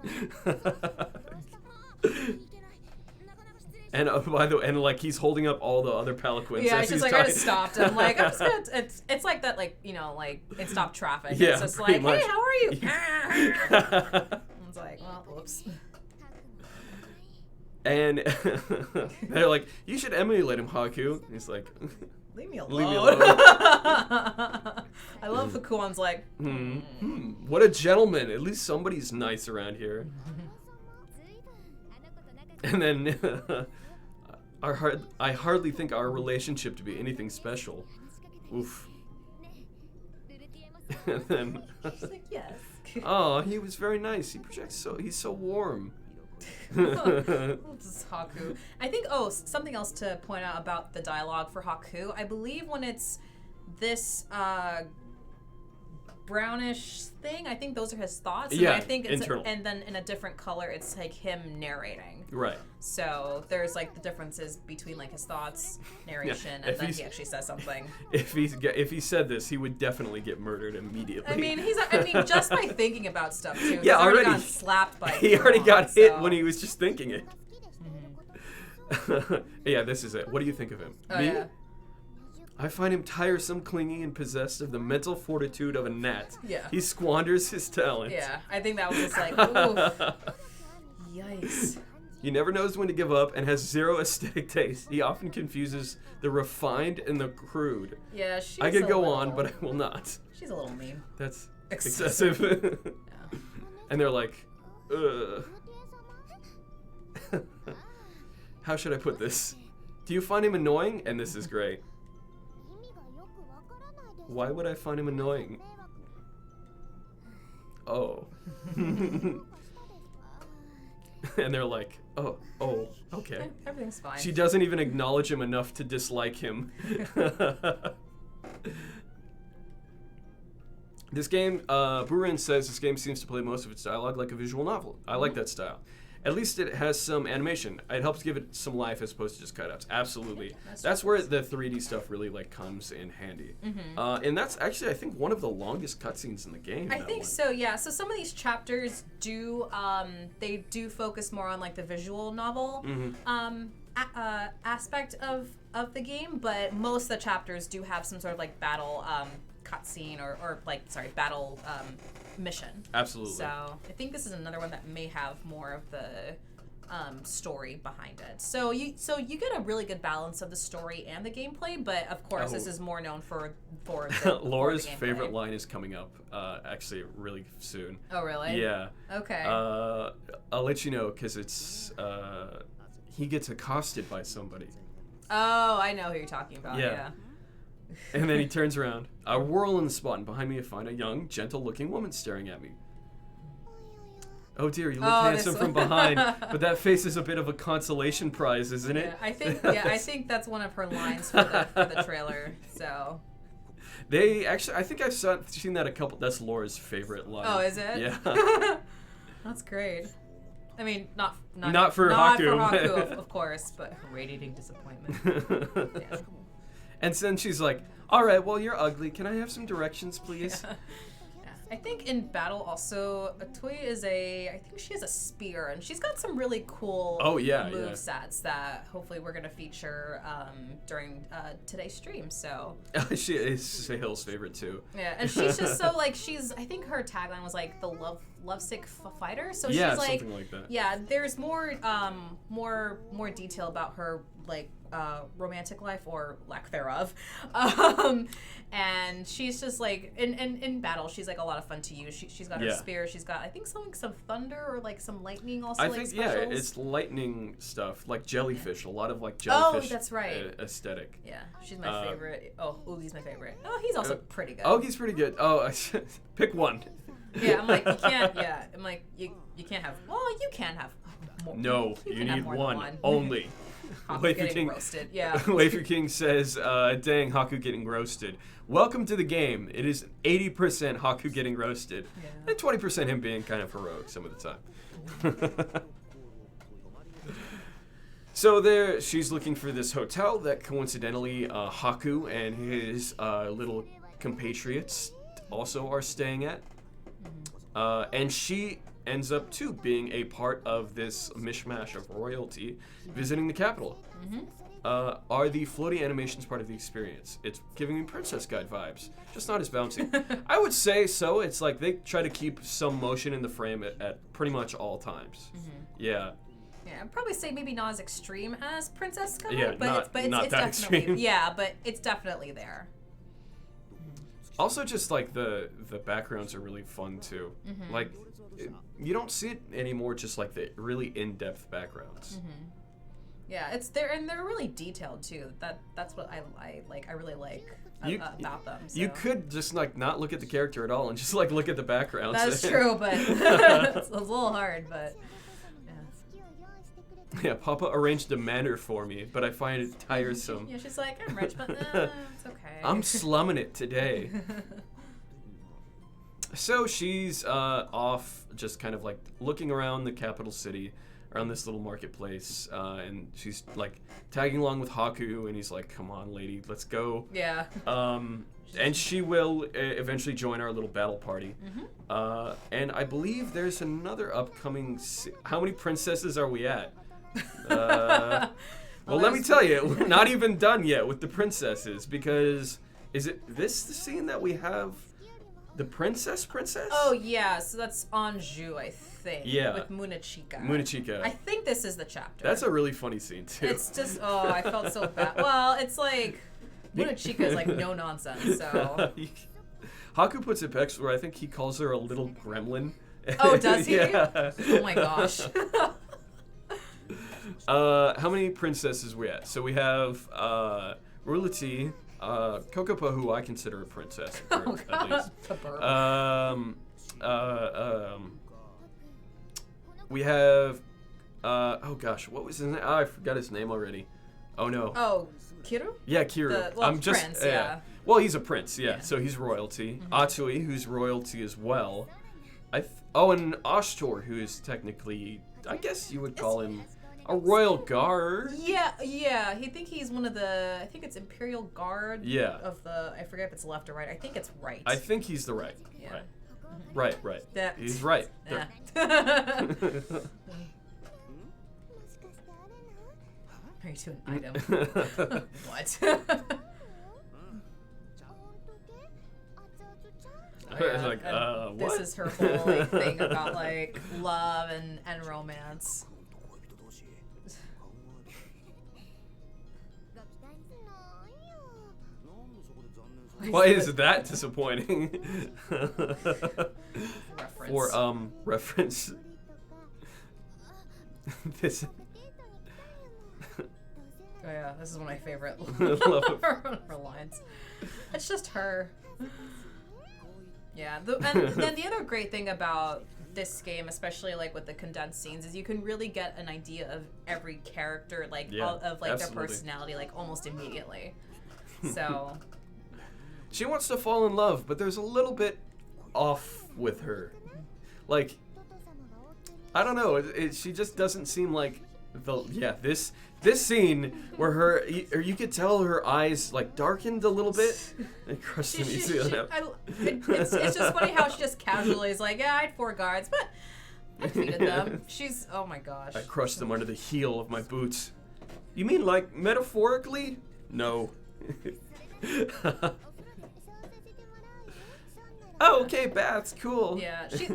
And by the way, and like he's holding up all the other palanquins. Yeah, as it's just like I just stopped. I'm like, I'm just gonna. It's like that, like you know, like it stopped traffic. Yeah, it's just like, much. hey, how are you? It's like, well, whoops. And they're like, you should emulate him, Haku. And he's like, leave me alone. Leave me alone. I love the Kuon's like, what a gentleman. At least somebody's nice around here. And then I hardly think our relationship to be anything special. Oof. And then she's like, yes. Oh, he was very nice. He projects he's so warm. This is Haku. I think something else to point out about the dialogue for Haku. I believe when it's this brownish thing, I think those are his thoughts. Yeah, and I think it's internal. And then in a different color, it's like him narrating. Right. So there's like the differences between like his thoughts, narration, and then he actually says something. If he said this, he would definitely get murdered immediately. I mean, just by thinking about stuff too. Yeah, he's already got slapped by. He already got hit when he was just thinking it. Yeah, this is it. What do you think of him? Oh, Me? yeah. I find him tiresome, clingy, and possessed of the mental fortitude of a gnat. Yeah. He squanders his talent. Yeah, I think that was just like, ooh. Yikes. He never knows when to give up and has zero aesthetic taste. He often confuses the refined and the crude. Yeah, she's I could go on, but I will not. She's a little mean. That's excessive. Yeah. And they're like, ugh. How should I put this? Do you find him annoying? And this is great. Why would I find him annoying? Oh. And they're like, oh, okay. Everything's fine. She doesn't even acknowledge him enough to dislike him. This game, Buren says this game seems to play most of its dialogue like a visual novel. I like that style. At least it has some animation. It helps give it some life as opposed to just cutouts. Absolutely. That's where the 3D stuff really like comes in handy. And that's actually, I think, one of the longest cutscenes in the game. I think so, yeah. So some of these chapters do, they do focus more on like the visual novel aspect of the game, but most of the chapters do have some sort of like battle cutscene or battle mission. Absolutely. So I think this is another one that may have more of the story behind it. So you get a really good balance of the story and the gameplay, but of course this is more known for Laura's the gameplay. favorite line is coming up actually really soon. Oh really? Yeah. Okay. I'll let you know because it's he gets accosted by somebody. Oh, I know who you're talking about. Yeah. And then he turns around. I whirl in the spot, and behind me I find a young, gentle-looking woman staring at me. Oh dear, you look handsome from behind, but that face is a bit of a consolation prize, isn't it? I think that's one of her lines for the trailer. So. I think I've seen that a couple. That's Laura's favorite line. Oh, is it? Yeah. That's great. I mean, not for Haku, of course, but radiating disappointment. Yeah. And then she's like, "All right, well, you're ugly. Can I have some directions, please?" Yeah. I think in battle also, Atoi is I think she has a spear, and she's got some really cool movesets that hopefully we're going to feature during today's stream, so. She is Sahil's favorite, too. Yeah, and she's just so, like, I think her tagline was, like, the lovesick fighter, so she's, like. Something like that. Yeah, there's more detail about her, like, romantic life or lack thereof, and she's just like in battle she's like a lot of fun to use. She's got her spear, she's got I think some thunder or like some lightning also. I like think specials. it's lightning stuff like jellyfish, a lot of like jellyfish. Oh, that's right. Aesthetic. Yeah, she's my favorite. Ugi's my favorite. Oh, he's also pretty good. Ugi's pretty good. Oh, pick one. Yeah, I'm like you can't. Yeah, I'm like you can't have. Well, you can have more. No, you need one only. Haku getting roasted. Yeah. Wafer King says, dang, Haku getting roasted. Welcome to the game. It is 80% Haku getting roasted. And 20% him being kind of heroic some of the time. So she's looking for this hotel that coincidentally Haku and his little compatriots also are staying at. And she ends up too being a part of this mishmash of royalty visiting the capital. Are the floaty animations part of the experience? It's giving me Princess Guide vibes, just not as bouncy. I would say so. It's like they try to keep some motion in the frame at pretty much all times. Yeah. Yeah, I'd probably say maybe not as extreme as Princess Guide, yeah, but it's that definitely extreme. Yeah, but it's definitely there. Also, just like the backgrounds are really fun too. Like you don't see it anymore. Just like the really in-depth backgrounds. Yeah, it's there, and they're really detailed too. That's what I like. I really like about them. So. You could just like not look at the character at all and just like look at the backgrounds. That's true, but it's a little hard. But yeah, Papa arranged a manor for me, but I find it tiresome. Yeah, she's like, I'm rich, but it's okay. I'm slumming it today. So she's off, just kind of like looking around the capital city, around this little marketplace, and she's like tagging along with Haku, and he's like, "Come on, lady, let's go." Yeah. And she will eventually join our little battle party. And I believe there's another upcoming. How many princesses are we at? Well, let me tell you, we're not even done yet with the princesses, because is it this the scene that we have the princess? Oh yeah, so that's Anjou, I think. Yeah. With Munachika. Munachika. I think this is the chapter. That's a really funny scene too. It's just I felt so bad. Well, it's like Munachika is like no nonsense. So. Haku puts it best where I think he calls her a little gremlin. Oh, does he? Yeah. Oh my gosh. How many princesses we at? So we have Rulati, Kokopa, who I consider a princess, at least. We have oh gosh, what was his name? Oh, I forgot his name already. Oh no. Oh, Kiru? Yeah, Kiru. I'm just prince, yeah. Well, he's a prince, yeah. So he's royalty. Atsui, who's royalty as well. And Ashtor, who is technically, I guess you would call him a royal guard. Yeah. I think he's one of the. I think it's Imperial Guard. Yeah. Of the. I forget if it's left or right. I think it's right. I think he's the right. Yeah. Right. Yeah. He's right. Yeah. Married to an item. What? Like, what? This is her whole like, thing about like love and romance. Why is that disappointing? Reference. For reference. This. Oh yeah, this is one of my favorite Love it. her lines. It's just her. Yeah, and then the other great thing about this game, especially like with the condensed scenes, is you can really get an idea of every character, like of like absolutely. their personality, like almost immediately. So. She wants to fall in love, but there's a little bit off with her. Like, I don't know. She just doesn't seem like this scene where you could tell her eyes like darkened a little bit and crushed them easily. It's just funny how she just casually is like, yeah, I had 4 guards, but I defeated them. She's, oh my gosh. I crushed them under the heel of my boots. You mean like metaphorically? No. Oh, okay, baths, cool. Yeah, she's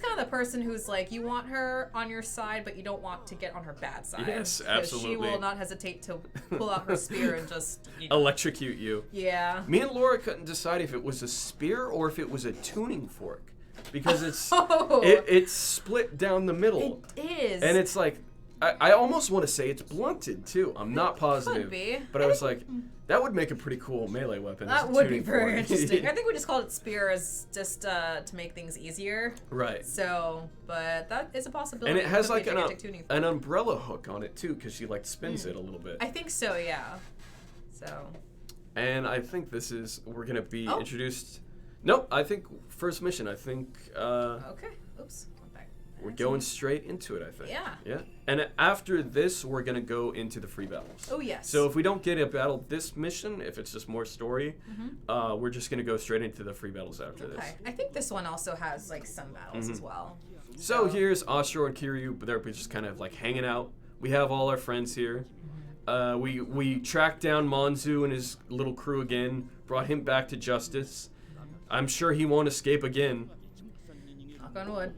kind of the person who's like, you want her on your side, but you don't want to get on her bad side. Yes, absolutely. She will not hesitate to pull out her spear and just electrocute you. Yeah. Me and Laura couldn't decide if it was a spear or if it was a tuning fork, because it's it's split down the middle. It is. And it's like, I almost want to say it's blunted too. I'm not positive. Could be. But I was like, that would make a pretty cool melee weapon. That would be very interesting. I think we just called it spear as just to make things easier. Right. So, but that is a possibility. And it has could like be a gigantic tuning fork. an umbrella hook on it too, because she like spins it a little bit. I think so, yeah. So. And I think we're gonna be introduced. Nope. I think first mission. I think. Okay. Oops. We're going straight into it, I think. Yeah. Yeah. And after this, we're going to go into the free battles. Oh, yes. So if we don't get a battle this mission, if it's just more story, we're just going to go straight into the free battles after this. Okay. I think this one also has, like, some battles as well. So here's Astro and Kiryu, but they're just kind of, like, hanging out. We have all our friends here. We tracked down Monzu and his little crew again, brought him back to justice. I'm sure he won't escape again. Knock on wood.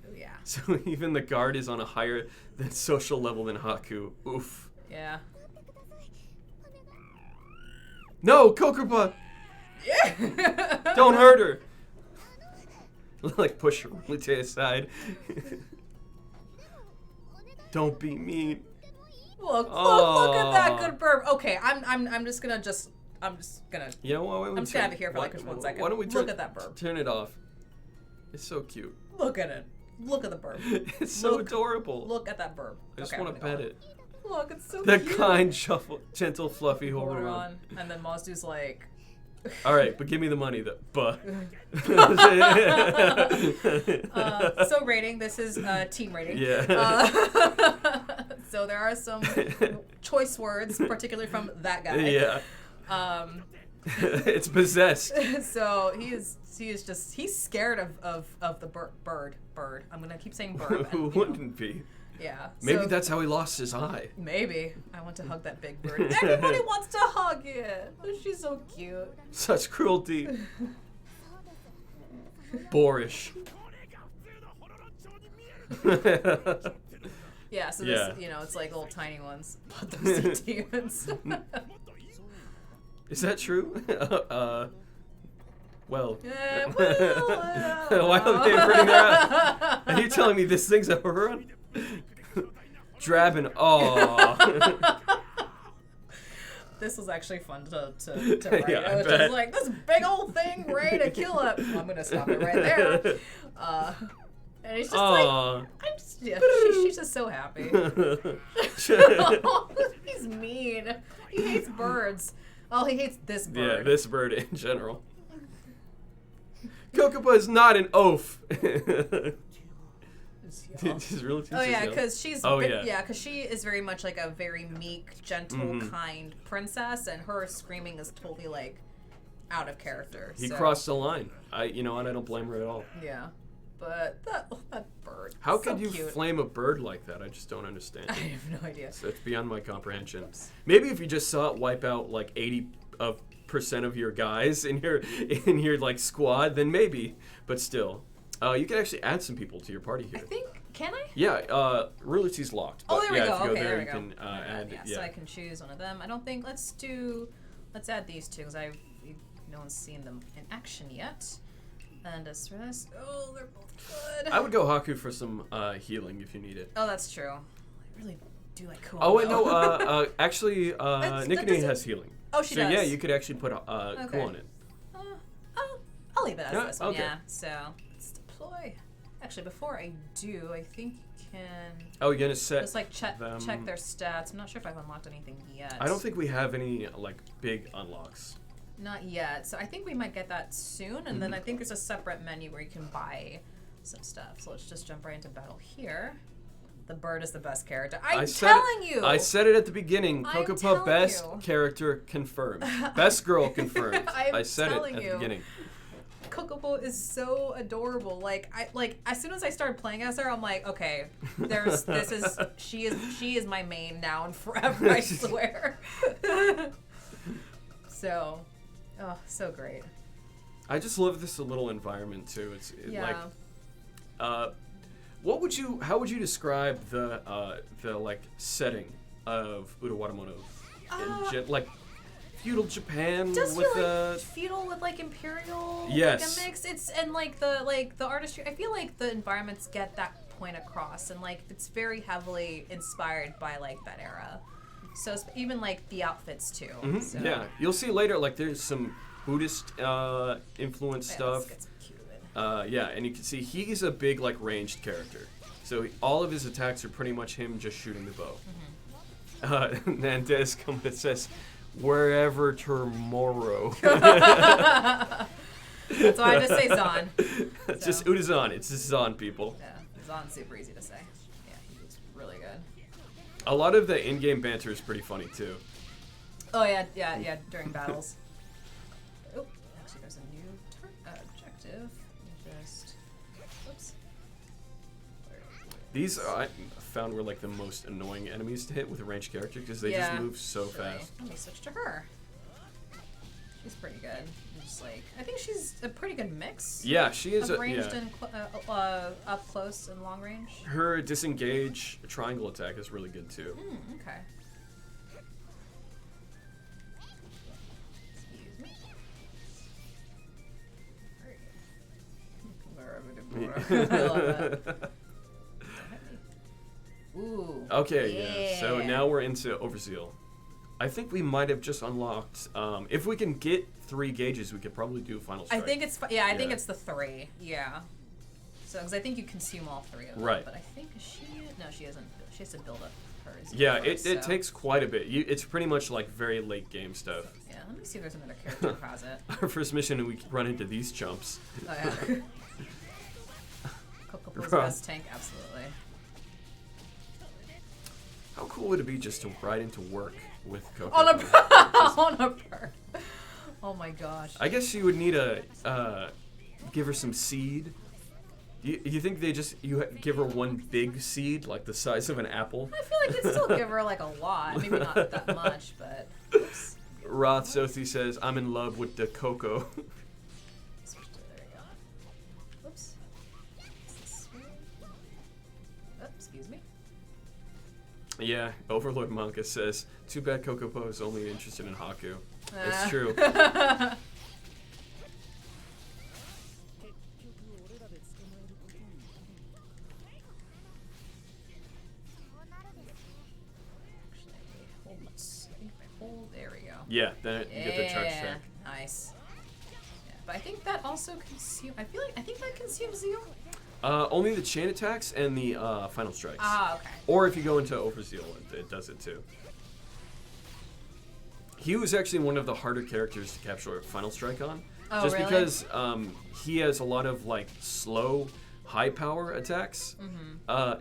Oh, yeah. So even the guard is on a higher social level than Haku. Oof. Yeah. No, Kokuba! Yeah. Don't hurt her! Like push her Rute aside. Don't be mean. Look at that good burp. Okay, I'm just gonna. You know what? I'm just gonna have it here for like just 1 second. Why don't we look at that burp? Turn it off. It's so cute. Look at it. Look at the burp. It's so adorable. Look at that burp. I just want to pet it. Look, it's so The cute. kind, gentle, fluffy holder on. And then Mazdu's like. All right, but give me the money, though. So rating. This is team rating. Yeah. So there are some choice words, particularly from that guy. Yeah. It's possessed. So he's scared of the bird. I'm gonna keep saying bird. Who wouldn't be? Yeah. Maybe that's how he lost his eye. Maybe. I want to hug that big bird. Everybody wants to hug it. She's so cute. Such cruelty. Boorish. Yeah, so this, it's like little tiny ones. Bloodthirsty demons. Is that true? Well. Why are they burning their eyes? Are you telling me this thing's a run? Drabbing. Aww. This was actually fun to write. Yeah, I was just like, this big old thing ready to kill it. Well, I'm gonna stop it right there. And he's just she's just so happy. He's mean. He hates birds. Oh, he hates this bird. Yeah, this bird in general. Kokuba is not an oaf. She's really because she's yeah, because she is very much like a very meek, gentle, kind princess, and her screaming is totally like out of character. He crossed the line. I don't blame her at all. Yeah, but that bird. How so could you cute. flame a bird like that? I just don't understand. I have no idea. So it's beyond my comprehension. Maybe if you just saw it wipe out like 80% of your guys in your like squad, then maybe. But still, you could actually add some people to your party here. I think Can I? Yeah, royalty's locked. Oh, But there we yeah, go. if you go Okay, there, there we you go. can add. Yeah. So I can choose one of them. I don't think. Let's add these two because no one's seen them in action yet. And as for this, oh, they're both good. I would go Haku for some healing if you need it. Oh, that's true. I really do like Kumo. Oh wait, no. Actually, That Nikone doesn't- has healing. Oh, she so does. yeah, you could actually put Ku Okay. on it. I'll leave it as Yeah, this one. okay. Yeah. So let's deploy. Actually, before I do, I think you can Oh, you're gonna set. just like check them. their stats. I'm not sure if I've unlocked anything yet. I don't think we have any like big unlocks. Not yet. So I think we might get that soon, and then I think there's a separate menu where you can buy some stuff. So let's just jump right into battle here. The bird is the best character. I'm telling you. I said it at the beginning. I'm Kokopa telling best you. character confirmed. Best girl confirmed. I'm I said it telling at you. the beginning. Kokopo is so adorable. Like as soon as I started playing as her, I'm like, okay, she is my main now and forever, I swear. So, oh, so great. I just love this little environment too. It's Yeah. like, how would you describe the like setting of Utawarerumono? Like feudal Japan Does with feel like feudal with like imperial Yes. like a mix. It's and like the artistry. I feel like the environments get that point across, and like it's very heavily inspired by like that era. So even like the outfits too. So. Yeah, you'll see later. Like there's some Buddhist influence Yeah, stuff. let's get some cute in. Yeah, and you can see he's a big like ranged character. So all of his attacks are pretty much him just shooting the bow. And then Des comes and says, "Wherever tomorrow." That's why I just say Zan. It's just Utazan. It's just Zan, people. Yeah, Zan's super easy to say. Yeah, he's really good. A lot of the in-game banter is pretty funny too. Oh yeah, during battles. Oh, actually, there's a new objective. Just, whoops. These I found were like the most annoying enemies to hit with a ranged character because they just move so fast. Let me switch to her. She's pretty good. Just like I think she's a pretty good mix. Yeah, she is of ranged and up close and long range. Her disengage triangle attack is really good too. Okay. Excuse me. I love that. Ooh. Okay, yeah. So now we're into Overzeal. I think we might have just unlocked. If we can get 3 gauges, we could probably do a final strike. I think it's I think it's the 3. Yeah. So because I think you consume all 3 of them. Right. But I think she doesn't. She has to build up hers. Yeah, first, it takes quite a bit. It's pretty much like very late game stuff. Yeah. Let me see if there's another character who has it. Our first mission, and we run into these chumps. Oh yeah. Kokopo's best tank, absolutely. How cool would it be just to ride into work with Coco? On a bird. Oh my gosh. I guess you would need give her some seed. You think they give her one big seed, like the size of an apple? I feel like you'd still give her like a lot. Maybe not that much, but. Oops. Roth Sothi says, "I'm in love with the cocoa." There you go. Oops. Oh, excuse me. Yeah, Overlord Monka says, "Too bad Kokopo is only interested in Haku." It's true. There we go. Yeah, then you get the charge attack. Nice. Yeah, but I think that also consumes. I think that consumes Zeal. Only the chain attacks and the final strikes. Ah, okay. Or if you go into Overzeal, it does it too. He was actually one of the harder characters to capture a final strike on. Oh, just really? because he has a lot of like slow, high power attacks.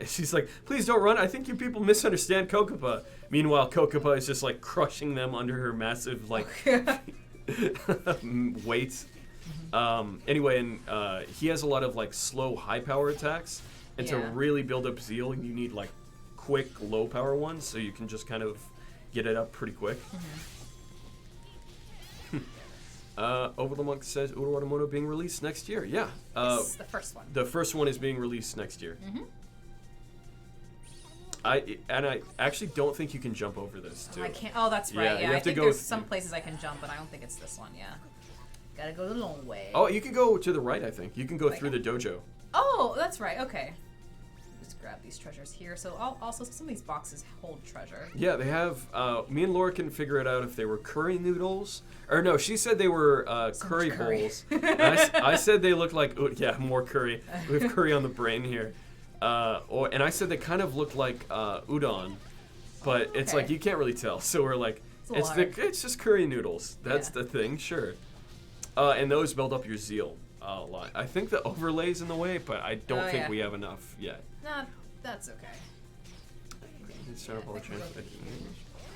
She's like, "Please don't run. I think you people misunderstand Kokopa." Meanwhile, Kokopa is just like crushing them under her massive like weight. Anyway, and he has a lot of like slow, high power attacks, and to really build up Zeal, you need like quick, low power ones, so you can just kind of get it up pretty quick. Over the Monk says Utawarerumono being released next year. Yeah. It's the first one. The first one is being released next year. I actually don't think you can jump over this too. I can't. Oh, that's right. Yeah, you have I think to go there's some places I can jump, but I don't think it's this one. Yeah, gotta go the long way. Oh, you can go to the right. I think you can go through the dojo. Oh, that's right. Okay. Just grab these treasures here. So also some of these boxes hold treasure. Yeah, they have. Me and Laura can figure it out if they were curry noodles. Or no, she said they were curry bowls. I said they looked like more curry. We have curry on the brain here. And I said they kind of look like udon, but it's like you can't really tell. So we're like, it's just curry noodles. That's the thing, sure. And those build up your zeal a lot. I think the overlay's in the way, but I don't think we have enough yet. Nah, that's okay.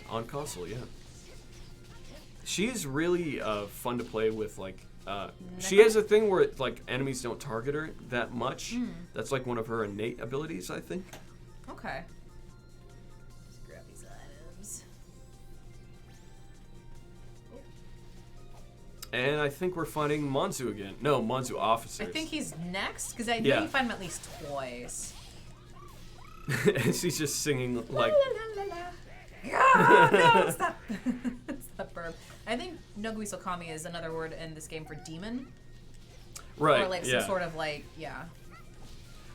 On console, yeah. She's really fun to play with, like, she has a thing where like enemies don't target her that much. That's like one of her innate abilities, I think. Okay. Let's grab these items. And I think we're finding Monzu again. No, Monzu officers. I think he's next, because I think you find him at least twice. And she's just singing like... La, la, la, la, la. Yeah, no, stop. It's that burp. I think Nogui-Sokami is another word in this game for demon. Right, or like some sort of like,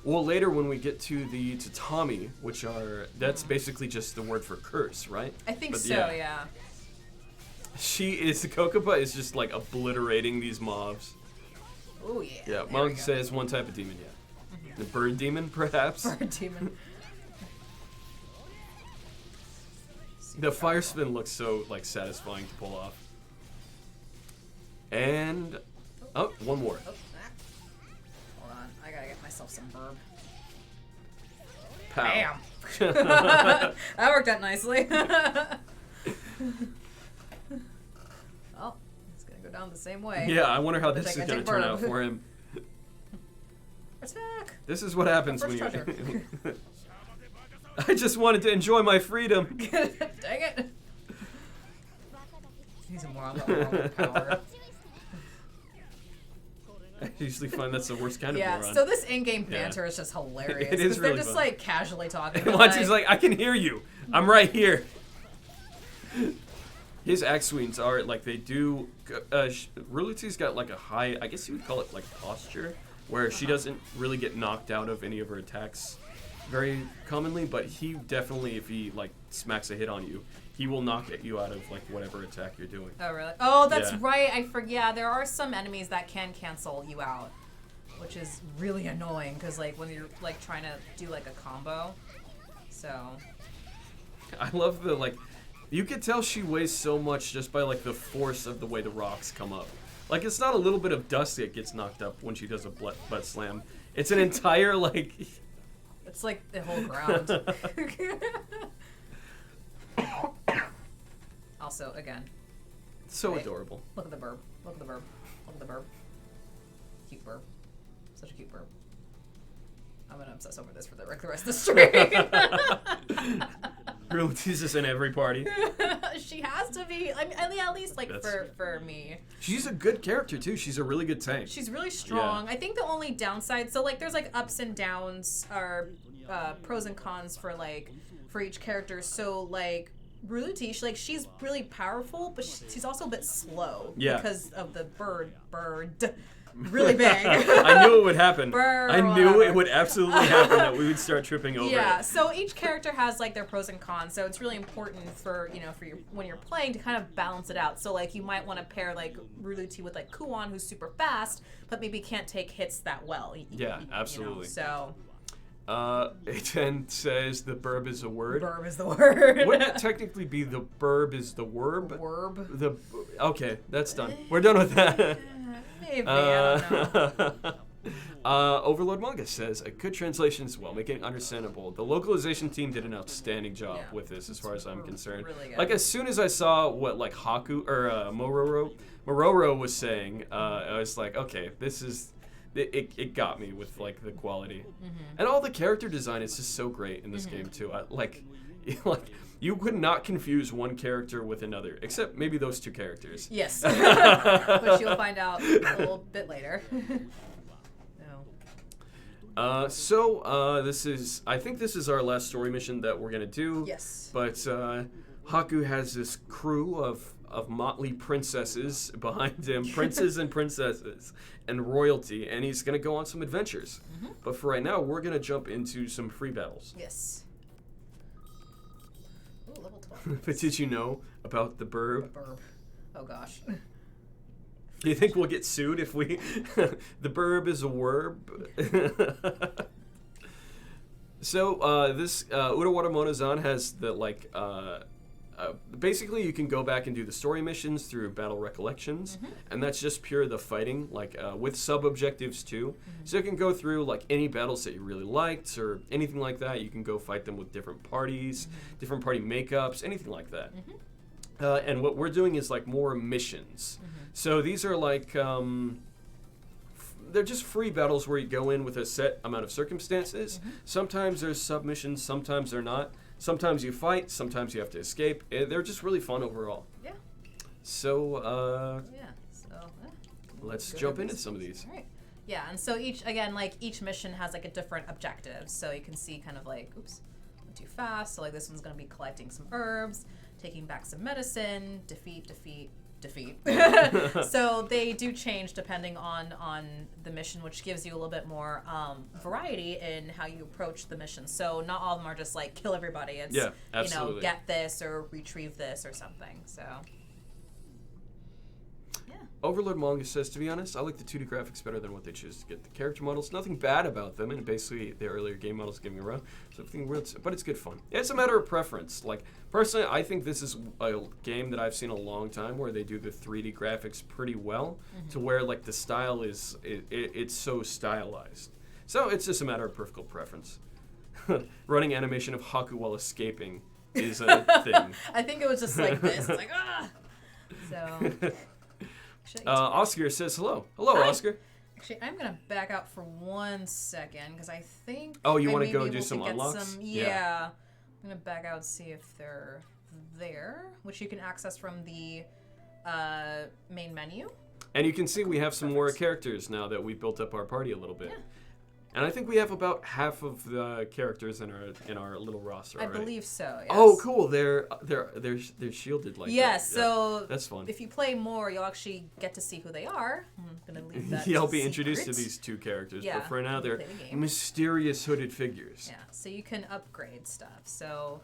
Well, later when we get to the tatami, which are, that's basically just the word for curse, right? I think so, yeah. Kokoba is just like obliterating these mobs. Oh, yeah. Yeah, Monk says one type of demon, The bird demon, perhaps? Bird demon. The fire spin looks so like satisfying to pull off. And one more. Oh, hold on, I gotta get myself some burb. Pow. Bam. That worked out nicely. Oh, it's gonna go down the same way. Yeah, I wonder how this is gonna turn out for him. Attack. This is what happens when treasure. you. I just wanted to enjoy my freedom. Dang it. He's a moron with power. I usually find that's the worst kind of moron. Yeah, so this in-game banter is just hilarious. It is really they're just fun. like casually talking. Monty's like, I can hear you. I'm right here. His axe swings are like they do. Ruluti's got like a high, I guess you would call it like posture, where she doesn't really get knocked out of any of her attacks very commonly, but he definitely, if he like smacks a hit on you, he will knock you out of like whatever attack you're doing. Oh really? Oh, that's right. I forget. Yeah, there are some enemies that can cancel you out, which is really annoying because like when you're like trying to do like a combo. So. I love the like, you could tell she weighs so much just by like the force of the way the rocks come up. Like it's not a little bit of dust that gets knocked up when she does a butt slam. It's an entire like. It's like the whole ground. Also, again. So adorable. Look at the burb. Look at the burb. Look at the burb. Cute burb. Such a cute burb. I'm gonna obsess over this for the rest of the stream. Ruluti's just in every party. She has to be. I mean, at least like for me. She's a good character too. She's a really good tank. She's really strong. Yeah. I think the only downside, so like there's like ups and downs or pros and cons for each character. So like Ruluti, she's really powerful, but she's also a bit slow because of the bird. Really big. I knew it would happen. I knew it would absolutely happen that we would start tripping over Yeah, it. so each character has like their pros and cons, so it's really important for when you're playing to kind of balance it out. So like you might want to pair like Ruluti with like Kuon, who's super fast, but maybe can't take hits that well. Yeah, absolutely. So A10 says the burb is a word. Burb is the word. Wouldn't it technically be the burb is the werb? Werb. Okay, that's done. We're done with that. Maybe, I don't know. Overlord Manga says, a good translation is well, making it understandable. The localization team did an outstanding job with this, as far as I'm concerned. Really good. Like, as soon as I saw what, like, Haku, or Mororo was saying, I was like, okay, this is... It got me with, like, the quality. And all the character design is just so great in this game, too. Like, you could not confuse one character with another, except maybe those two characters. Yes. Which you'll find out a little bit later. I think this is our last story mission that we're gonna do. Yes. But Haku has this crew of motley princesses behind him, princes and princesses, and royalty, and he's gonna go on some adventures. Mm-hmm. But for right now, we're gonna jump into some free battles. Yes. Ooh, level 12. But did you know about the burb? The burb. Oh gosh. Do you think we'll get sued if we... The burb is a verb. So this Utawarerumono ZAN has the basically you can go back and do the story missions through battle recollections, and that's just pure the fighting, with sub objectives too. So you can go through like any battles that you really liked or anything like that. You can go fight them with different parties, different party makeups, anything like that. And what we're doing is like more missions. So these are like they're just free battles where you go in with a set amount of circumstances. Sometimes there's submissions, sometimes they're not. Sometimes you fight, sometimes you have to escape. They're just really fun overall. Yeah. So, So let's jump into some of these. All right. Yeah, and so each mission has like a different objective. So you can see kind of like, oops, went too fast. So like this one's gonna be collecting some herbs, taking back some medicine, defeat. So they do change depending on the mission, which gives you a little bit more variety in how you approach the mission. So not all of them are just like kill everybody. It's absolutely. get this or retrieve this or something. So Overlord Manga says, to be honest, I like the 2D graphics better than what they choose to get. The character models, nothing bad about them, and basically the earlier game models giving a run. So everything weird, but it's good fun. It's a matter of preference. Like, personally, I think this is a game that I've seen a long time where they do the 3D graphics pretty well, to where like the style is, it's so stylized. So it's just a matter of personal preference. Running animation of Haku while escaping is a thing. I think it was just like this. It's like, ah! So... Oscar says hello. Hello, Hi. Oscar. Actually, I'm going to back out for 1 second because I think... Oh, you want to go do some unlocks? Yeah. I'm going to back out and see if they're there, which you can access from the main menu. And you can see we have some more characters now that we built up our party a little bit. Yeah. And I think we have about half of the characters in our little roster. I believe so. Yes. Oh, cool! They're shielded like that. Yes. So that's fun. If you play more, you'll actually get to see who they are. I'm gonna leave that. You'll be introduced to these two characters, but for now they're mysterious hooded figures. Yeah. So you can upgrade stuff. So.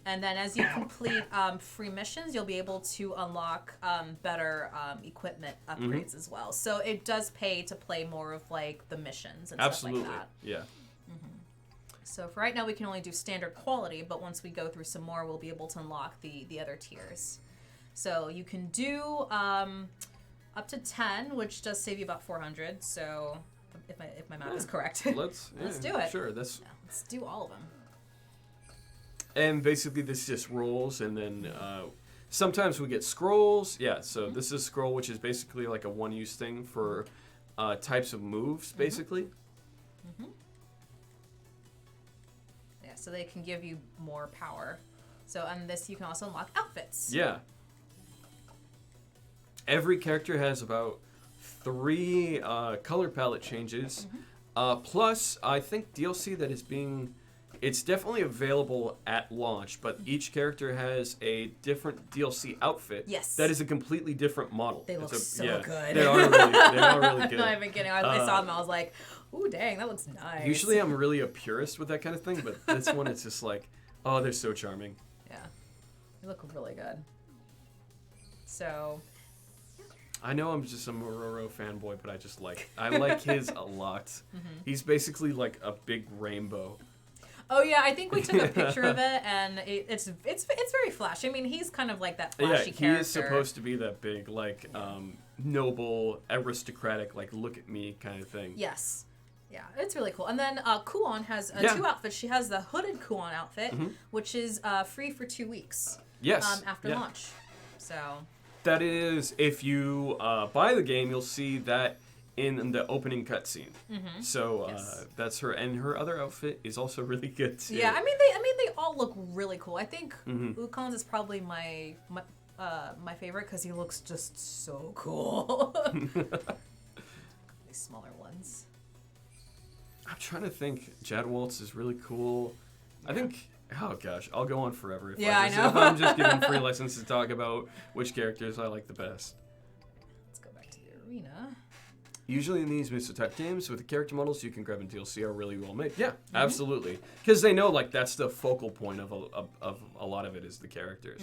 And then as you complete free missions, you'll be able to unlock better equipment upgrades as well. So it does pay to play more of like the missions and stuff like that. Yeah. So for right now, we can only do standard quality, but once we go through some more, we'll be able to unlock the other tiers. So you can do up to 10, which does save you about 400. So if my math is correct, let's do it. Sure, let's do all of them. And basically this just rolls, and then sometimes we get scrolls. Yeah, so this is scroll, which is basically like a one-use thing for types of moves, basically. Yeah, so they can give you more power. So on this, you can also unlock outfits. Yeah. Every character has about 3 color palette changes, plus I think DLC that is being... It's definitely available at launch, but each character has a different DLC outfit. Yes. That is a completely different model. They look so good. They are really good. I'm not even kidding. I saw them. I was like, "Ooh, dang, that looks nice." Usually, I'm really a purist with that kind of thing, but this one, it's just like, oh, they're so charming. Yeah, they look really good. So. I know I'm just a Mororo fanboy, but I like his a lot. He's basically like a big rainbow. Oh yeah, I think we took a picture of it, and it's very flashy. I mean, he's kind of like that flashy character. Yeah, he is supposed to be that big, like, noble, aristocratic, like, look at me kind of thing. Yes. Yeah, it's really cool. And then Kuon has 2 outfits. She has the hooded Kuon outfit, which is free for 2 weeks. Yes. After launch. So. That is, if you buy the game, you'll see that in the opening cutscene. So that's her, and her other outfit is also really good too. Yeah, I mean they all look really cool. I think Ukon's is probably my favorite because he looks just so cool. These smaller ones. I'm trying to think. Jad Waltz is really cool. Yeah. I think. Oh gosh, I'll go on forever if I know. If I'm just giving free license to talk about which characters I like the best. Let's go back to the arena. Usually in these musou type games with the character models you can grab in DLC are really well made. Yeah, absolutely. Because they know like that's the focal point of a lot of it is the characters.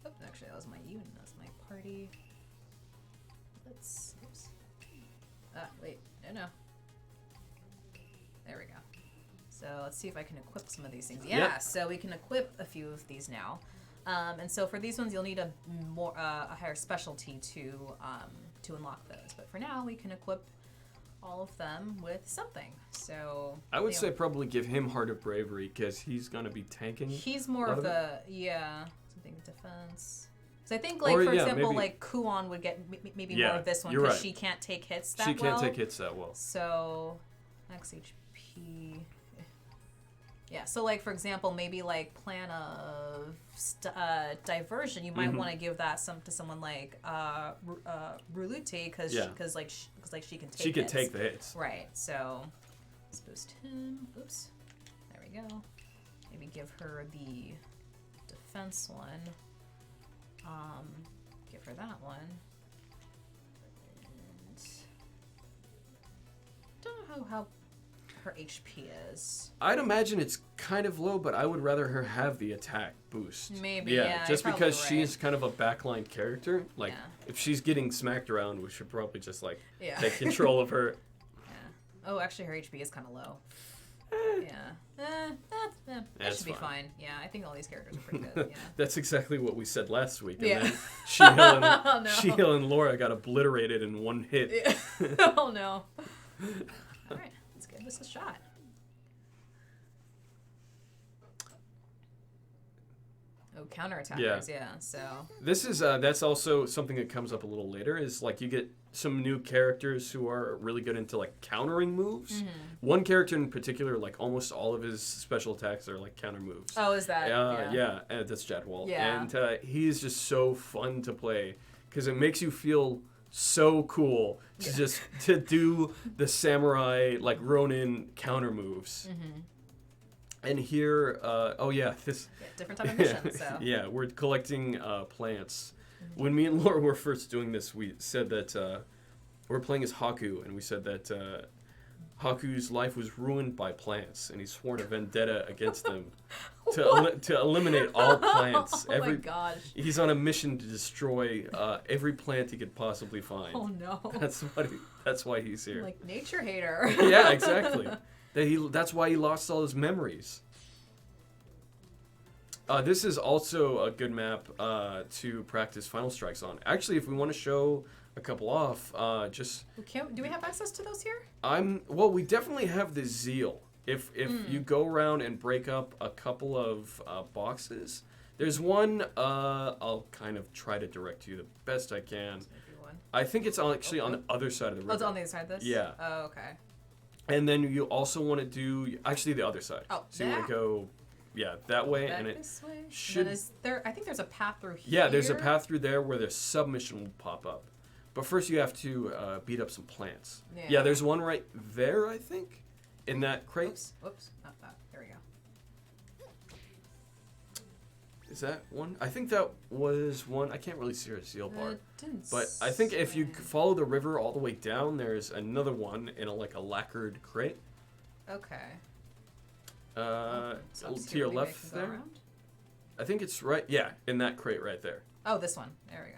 Oh, actually that was my unit. That's my party. Let's. Oops. Wait. No. There we go. So let's see if I can equip some of these things. Yeah, yep. So we can equip a few of these now. And so for these ones, you'll need a higher specialty to unlock those. But for now, we can equip all of them with something. So I would say probably give him Heart of Bravery because he's gonna be tanking. He's more of the something with defense. So I think like for example, maybe, like Kuon would get maybe more of this one because she can't take hits that well. She can't take hits that well. So max HP. Yeah, so like for example, maybe like plan of diversion, you might want to give that to someone like Rulute because she can take. She can take the hits. Right. So let's boost him. Oops. There we go. Maybe give her the defense one. Give her that one. And don't know how her HP is. I'd imagine it's kind of low, but I would rather her have the attack boost. Maybe, yeah. Just because she's kind of a backline character. Like, if she's getting smacked around, we should probably just, like, take control of her. Yeah. Oh, actually, her HP is kind of low. That should be fine. Yeah, I think all these characters are pretty good. Yeah. That's exactly what we said last week. And then Shihil and Laura got obliterated in one hit. Oh, no. All right. Give this a shot. Oh, counterattackers, yeah. So this is that's also something that comes up a little later. Is like you get some new characters who are really good into like countering moves. One character in particular, like almost all of his special attacks are like counter moves. Oh, is that? Yeah, that's Jad Waltz. Yeah, and he's just so fun to play because it makes you feel so cool to do the samurai like Ronin counter moves. And here, different type of mission. So yeah, we're collecting plants. When me and Laura were first doing this, we said that we're playing as Haku, and we said that Haku's life was ruined by plants, and he's sworn a vendetta against them to eliminate all plants. Oh my gosh. He's on a mission to destroy every plant he could possibly find. Oh no. That's why he's here. Like nature hater. Yeah, exactly. That's why he lost all his memories. This is also a good map to practice final strikes on. Actually, if we want to show a couple off, do we have access to those here? We definitely have the zeal. If you go around and break up a couple of boxes, there's one. I'll kind of try to direct you the best I can. I think it's actually on the other side of the river. Oh, it's on the other side of this? Yeah. Oh, okay. And then you also want to do actually the other side. Oh, so you want to go, that way, and it this way. should. And then I think there's a path through here. Yeah, there's a path through there where the submission will pop up. But first you have to beat up some plants. Yeah, there's one right there, I think, in that crate. Whoops. Not that. There we go. Is that one? I think that was one. I can't really see her seal bar. But I think if you follow the river all the way down, there's another one in a lacquered crate. Okay. To your left there. Around? I think it's right. Yeah, in that crate right there. Oh, this one. There we go.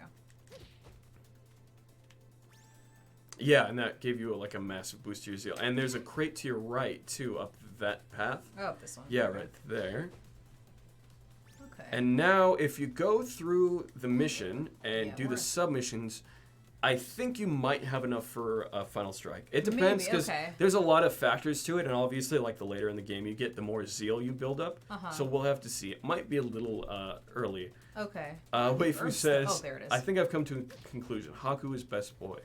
Yeah, and that gave you a massive boost to your zeal. And there's a crate to your right too, up that path. Oh, this one. Yeah, right there. Okay. And now, if you go through the mission and do the submissions, I think you might have enough for a final strike. It depends because there's a lot of factors to it, and obviously, the later in the game you get, the more zeal you build up. So we'll have to see. It might be a little early. Okay. Waifu says, oh, there it is. I think I've come to a conclusion. Haku is best boy.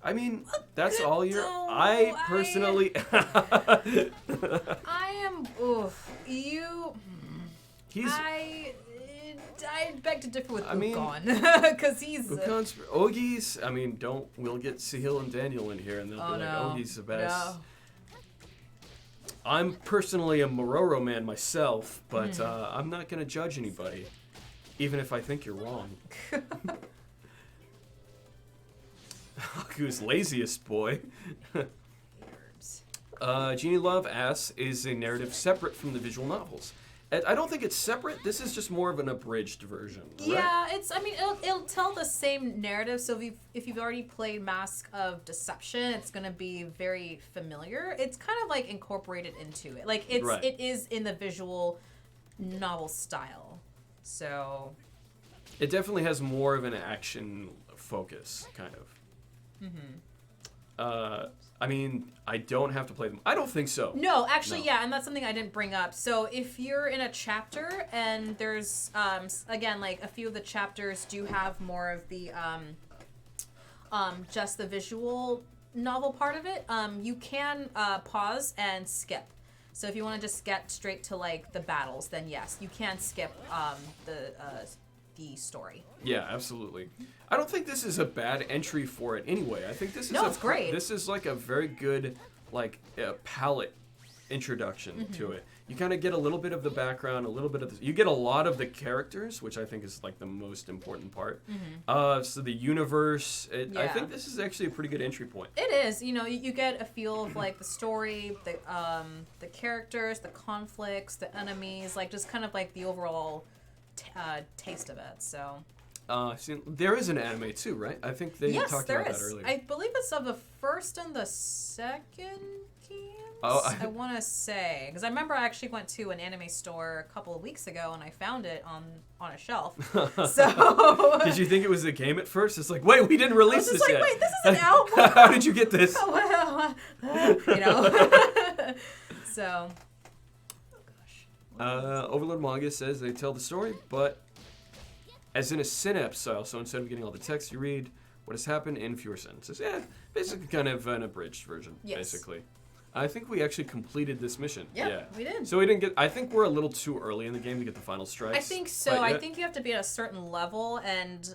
I mean, that's all you're... I personally... I am... Oof. You... I beg to differ with Ukon, because he's Ukon's Ogie's. I mean, we'll get Sahil and Daniel in here, and they'll be like, Ogie's the best. No. I'm personally a Mororo man myself, but I'm not gonna judge anybody, even if I think you're wrong. Who's laziest boy? Jeannie Love asks, is a narrative separate from the visual novels? I don't think it's separate. This is just more of an abridged version, right? Yeah, it'll tell the same narrative. So if you've already played Mask of Deception, it's gonna be very familiar. It's kind of like incorporated into it. Like it is in the visual novel style. So it definitely has more of an action focus, kind of. I mean, I don't have to play them. I don't think so. No, actually, yeah, and that's something I didn't bring up. So if you're in a chapter and there's, again, like a few of the chapters do have more of the, just the visual novel part of it, you can pause and skip. So if you want to just get straight to like the battles, then yes, you can skip the story. Yeah, absolutely. I don't think this is a bad entry for it anyway. I think this is it's great. This is like a very good palette introduction to it. You kind of get a little bit of the background, a little bit of you get a lot of the characters, which I think is like the most important part. So the universe, I think this is actually a pretty good entry point. It is. You know, you get a feel of like the story, the characters, the conflicts, the enemies, like just kind of like the overall taste of it. So there is an anime too, right? I think they talked about that earlier. I believe it's of the first and the second games. I want to say, because I remember I actually went to an anime store a couple of weeks ago and I found it on a shelf. So did you think it was a game at first? It's like, wait, we didn't release this yet. Wait, this isn't out. How did you get this? You know. So. Overlord Manga says they tell the story, but as in a synapse style. So instead of getting all the text, you read what has happened in fewer sentences. Yeah, basically kind of an abridged version, basically. I think we actually completed this mission. Yeah, we did. So we didn't get... I think we're a little too early in the game to get the final strikes. I think so. I think you have to be at a certain level and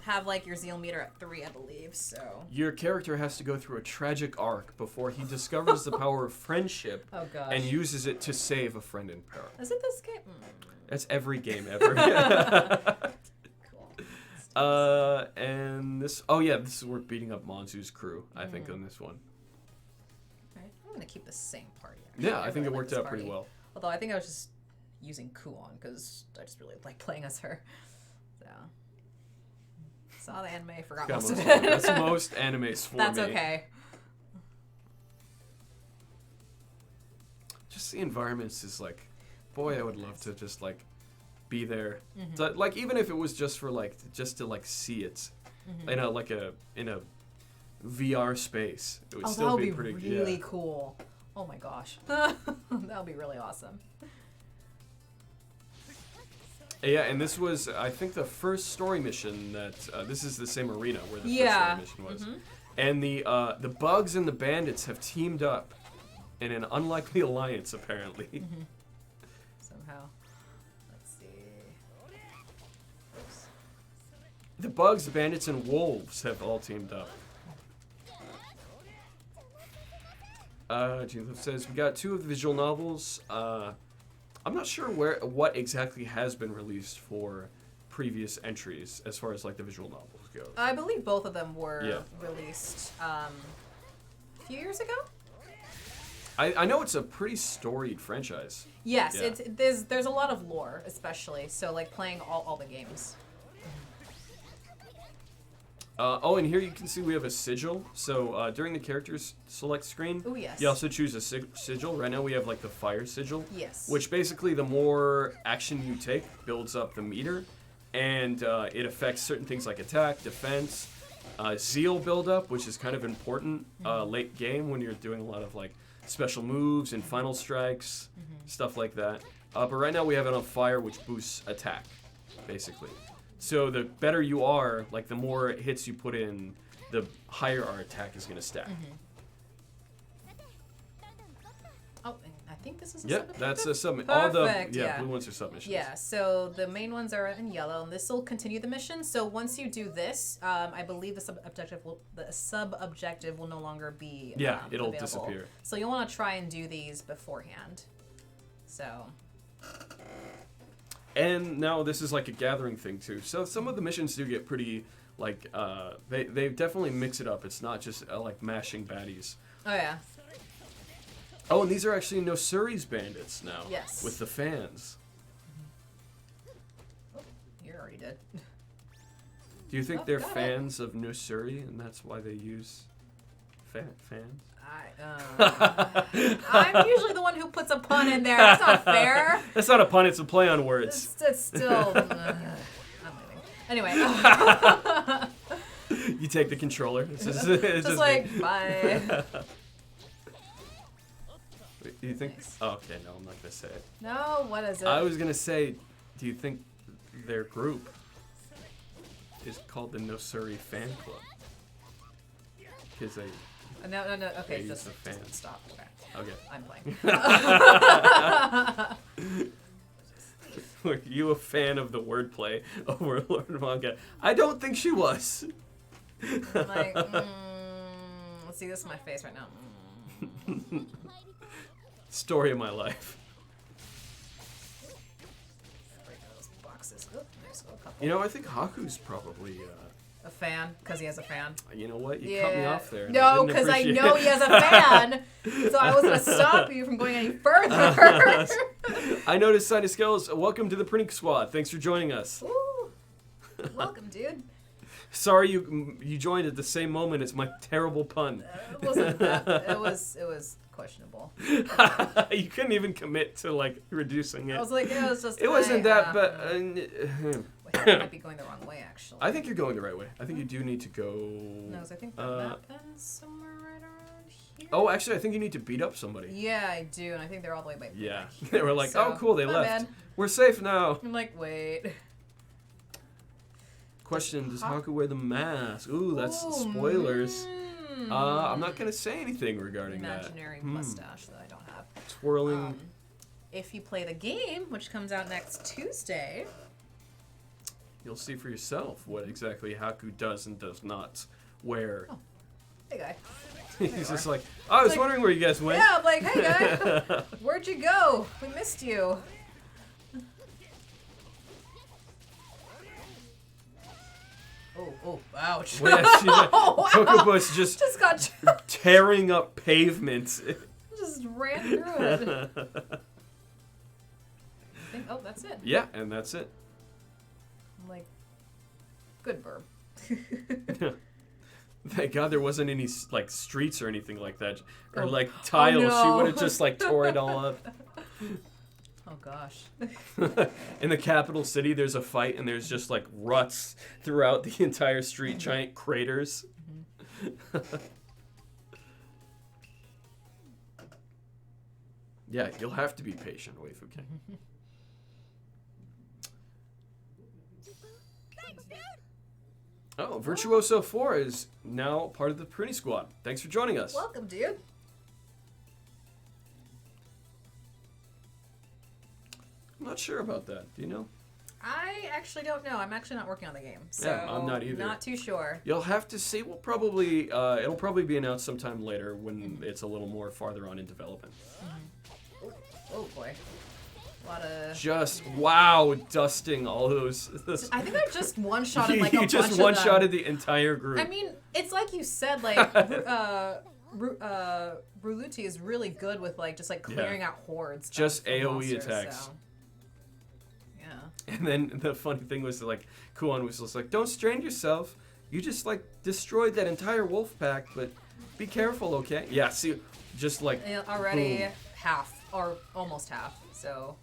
have like your zeal meter at 3, I believe. So your character has to go through a tragic arc before he discovers the power of friendship and uses it to save a friend in peril. Is it this game? That's every game ever. Cool. And this... Oh, yeah, this is we're beating up Monzu's crew, I think, on this one. I'm going to keep the same party. Actually. Yeah, I think it worked out pretty well. Although I think I was just using Kuon because I just really like playing as her. So, saw the anime, forgot most of it. That's most animes for me. That's okay. Just the environments is like, boy, I would love to just like be there. So, like even if it was just for like just to like see it, in a VR space, it would still be pretty really cool. Oh my gosh. That would be really awesome. Yeah, and this was, I think, the first story mission that, this is the same arena where the first story mission was. And the bugs and the bandits have teamed up in an unlikely alliance, apparently. Somehow. Let's see. Oops. The bugs, bandits, and wolves have all teamed up. Gene says, we got 2 of the visual novels. I'm not sure what exactly has been released for previous entries as far as like the visual novels go. I believe both of them were released a few years ago. I know it's a pretty storied franchise. Yes, there's a lot of lore, especially. So like playing all the games. And here you can see we have a sigil. So during the characters select screen, you also choose a sigil. Right now we have like the fire sigil. Yes. Which basically the more action you take builds up the meter, and it affects certain things like attack, defense, zeal buildup, which is kind of important late game when you're doing a lot of like special moves and final strikes, stuff like that. But right now we have it on fire, which boosts attack, basically. So the better you are, like the more hits you put in, the higher our attack is going to stack. Oh, I think this is a Yep, that's a submission. All the blue ones are submissions. Yeah, so the main ones are in yellow, and this will continue the mission. So once you do this, I believe the sub-objective will no longer be it'll available. disappear. So you'll want to try and do these beforehand. So. And now this is like a gathering thing too. So some of the missions do get pretty like they definitely mix it up. It's not just like mashing baddies. Oh yeah. Oh, and these are actually Nosuri's bandits now. Yes. With the fans. Oh, you already did. Do you think they're fans of Nosuri and that's why they use fans? I'm usually the one who puts a pun in there. That's not fair. That's not a pun, it's a play on words. It's still... I'm leaving. Anyway. You take the controller. It's just like, bye. Do you think... Nice. Oh, okay, no, I'm not going to say it. No, what is it? I was going to say, do you think their group is called the Nosuri Fan Club? Because they... No. Okay, just stop. Okay. I'm playing. Were you a fan of the wordplay over Lord Manga? I don't think she was. Like, let's see, this is my face right now. Story of my life. Break those boxes. Oh, there's a couple. You know, I think Haku's probably... a fan, because he has a fan. You know what? You cut me off there. No, because I know he has a fan, so I was going to stop you from going any further. I noticed Sinus Skills. Welcome to the Printing Squad. Thanks for joining us. Ooh. Welcome, dude. Sorry you joined at the same moment as my terrible pun. It wasn't that. It was questionable. You couldn't even commit to like reducing it. I was like, it was just. It wasn't that, but. I might be going the wrong way, actually. I think you're going the right way. I think you do need to go. No, I think the map ends somewhere right around here. Oh, actually, I think you need to beat up somebody. Yeah, I do, and I think they're all the way back. Yeah, here, they were like, so, "Oh, cool, they left. Bad. We're safe now." I'm like, wait. Question: does Haku wear the mask? Ooh, that's spoilers. I'm not gonna say anything regarding Imaginary mustache that I don't have. Twirling. If you play the game, which comes out next Tuesday, you'll see for yourself what exactly Haku does and does not wear. Oh, hey guy. He's just like, oh, I was wondering where you guys went. Yeah, I'm like, hey guy, where'd you go? We missed you. Oh, ouch. Well, yeah, she's like, Cocoa Bush just got tearing up pavement. Just ran through it. Oh, that's it. Yeah, and that's it. I'm like, good burp. Thank God there wasn't any like streets or anything like that, or like tiles. No. She would have just like tore it all up. Oh gosh. In the capital city, there's a fight, and there's just like ruts throughout the entire street, giant craters. Yeah, you'll have to be patient, Waifu King. Oh, Virtuoso 4 is now part of the Printy Squad. Thanks for joining us. Welcome, dude. I'm not sure about that. Do you know? I actually don't know. I'm actually not working on the game, so yeah, I'm not either. Not too sure. You'll have to see. We'll probably it'll probably be announced sometime later when it's a little more farther on in development. Oh boy, a lot of. Just wow, dusting all those. I think I just one-shotted like a bunch of them. You just one-shotted the entire group. I mean, it's like you said, like Ruluti is really good with like just like clearing out hordes. Just of AOE monsters, attacks. So. And then the funny thing was like, Kuon was just like, don't strain yourself. You just like destroyed that entire wolf pack, but be careful, okay? Yeah, see, just like already boom. Half or almost half. So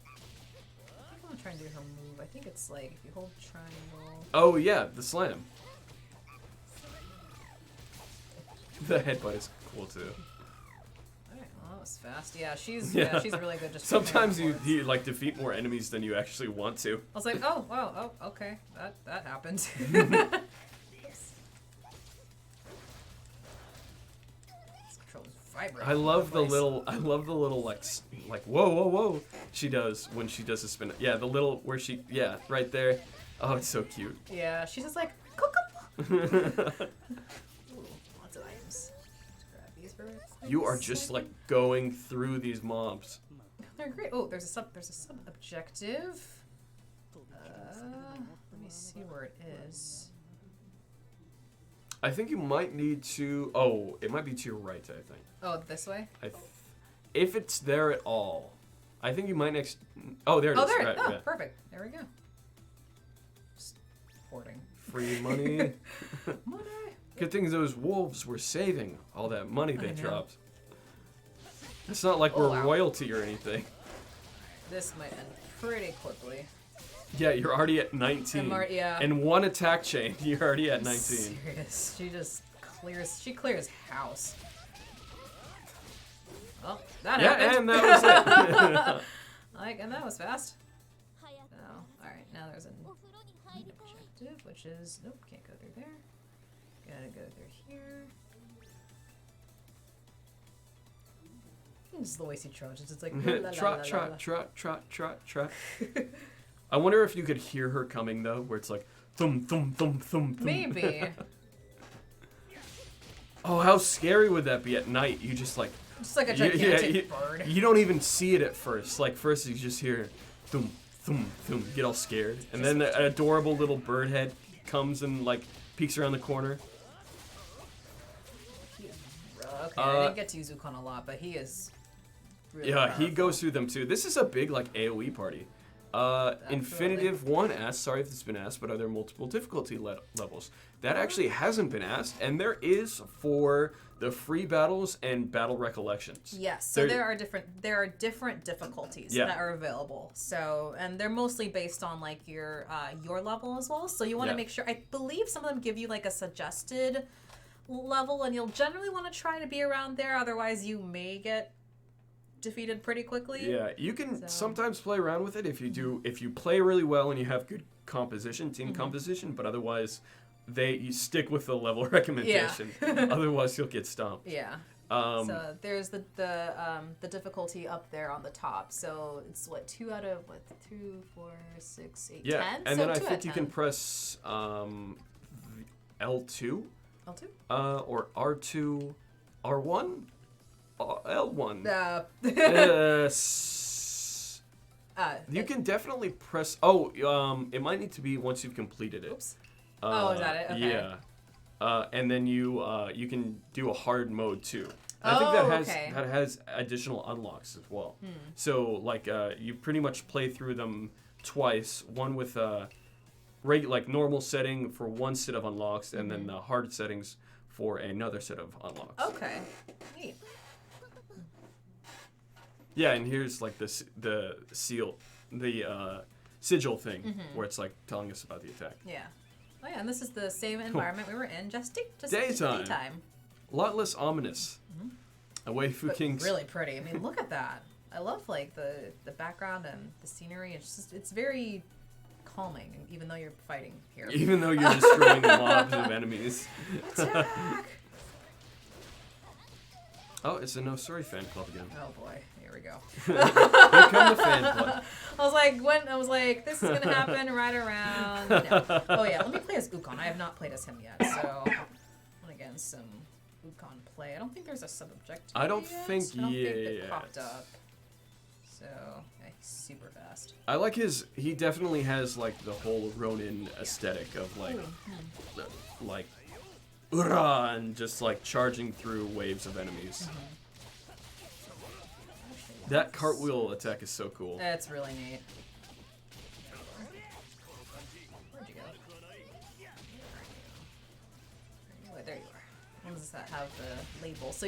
I think I'm gonna try and do her move. I think it's like if you hold triangle. Oh yeah, the slam. The headbutt is cool too. That was fast. Yeah, she's really good. Just sometimes you like defeat more enemies than you actually want to. I was like, oh wow, oh okay, that happened. This controller's vibrate. I love the little like whoa she does when she does a spin. Yeah, the little where she right there. Oh, it's so cute. Yeah, she's just like Ooh, lots of items. Grab these for You are just like going through these mobs. They're great. Oh, there's a sub objective. Let me see where it is. I think you might need to. Oh, it might be to your right. I think. Oh, this way. If it's there at all, I think you might next. Oh, there it is. Oh, there. Right, Oh, yeah. perfect. There we go. Just hoarding. Free money. Money. Good thing those wolves were saving all that money they I know. dropped. It's not like we're royalty or anything. This might end pretty quickly. Yeah, you're already at 19. Yeah. And one attack chain, you're already at 19. Serious. She just clears house. Well, that happened. Yeah, and that was it. And that was fast. Oh, alright, now there's an objective, which is, nope, can't go through there. Gotta go through here. This is the way she trudges. It's like trot. I wonder if you could hear her coming though, where it's like thum thum thum thum thum. Maybe. Oh, how scary would that be at night? You just like a gigantic bird. You don't even see it at first. Like first you just hear thum thum thum, you get all scared, and then an adorable little bird head comes and like peeks around the corner. Okay, I didn't get to use Ukon a lot, but he is really he goes through them too. This is a big like AoE party. Infinitive 1 asks, sorry if this has been asked, but are there multiple difficulty levels? That actually hasn't been asked, and there is for the free battles and battle recollections. Yes, so there are different difficulties that are available. So, and they're mostly based on like your level as well. So you want to make sure. I believe some of them give you like a suggested level, and you'll generally want to try to be around there. Otherwise, you may get defeated pretty quickly. Yeah, you can sometimes play around with it if you play really well and you have good team composition, but otherwise you stick with the level recommendation. Otherwise you'll get stomped. Yeah. So there's the difficulty up there on the top. So it's 2 out of 2, 4, 6, 8, 10. And so then I think you can press L2. L2? Or R2, R1? L1. You can definitely press. It might need to be once you've completed it. Oops. Is that it? Okay. Yeah. And then you can do a hard mode too. I think that has additional unlocks as well. So like you pretty much play through them twice. One with like normal setting for one set of unlocks, and then the hard settings for another set of unlocks. Okay. Neat. Yeah, and here's like the sigil thing where it's like telling us about the attack. Yeah. Oh yeah, and this is the same environment we were in just daytime. A lot less ominous. A waifu king's really pretty. I mean, look at that. I love like the background and the scenery. It's very calming, even though you're fighting here. Even though you're destroying mobs of enemies. Attack! Oh, it's a No Sorry fan club again. Oh boy, here we go. Here come the fan club. I was like, this is gonna happen right around. No. Oh yeah, let me play as Ukon. I have not played as him yet, so I'm gonna get some Ukon play. I don't think there's a sub-objective. I don't think it popped up. So yeah, he's super fast. I like he definitely has like the whole Ronin aesthetic of like Ura, and just like charging through waves of enemies. That cartwheel attack is so cool. That's really neat. Where'd you go? There you are. How does that have the label? So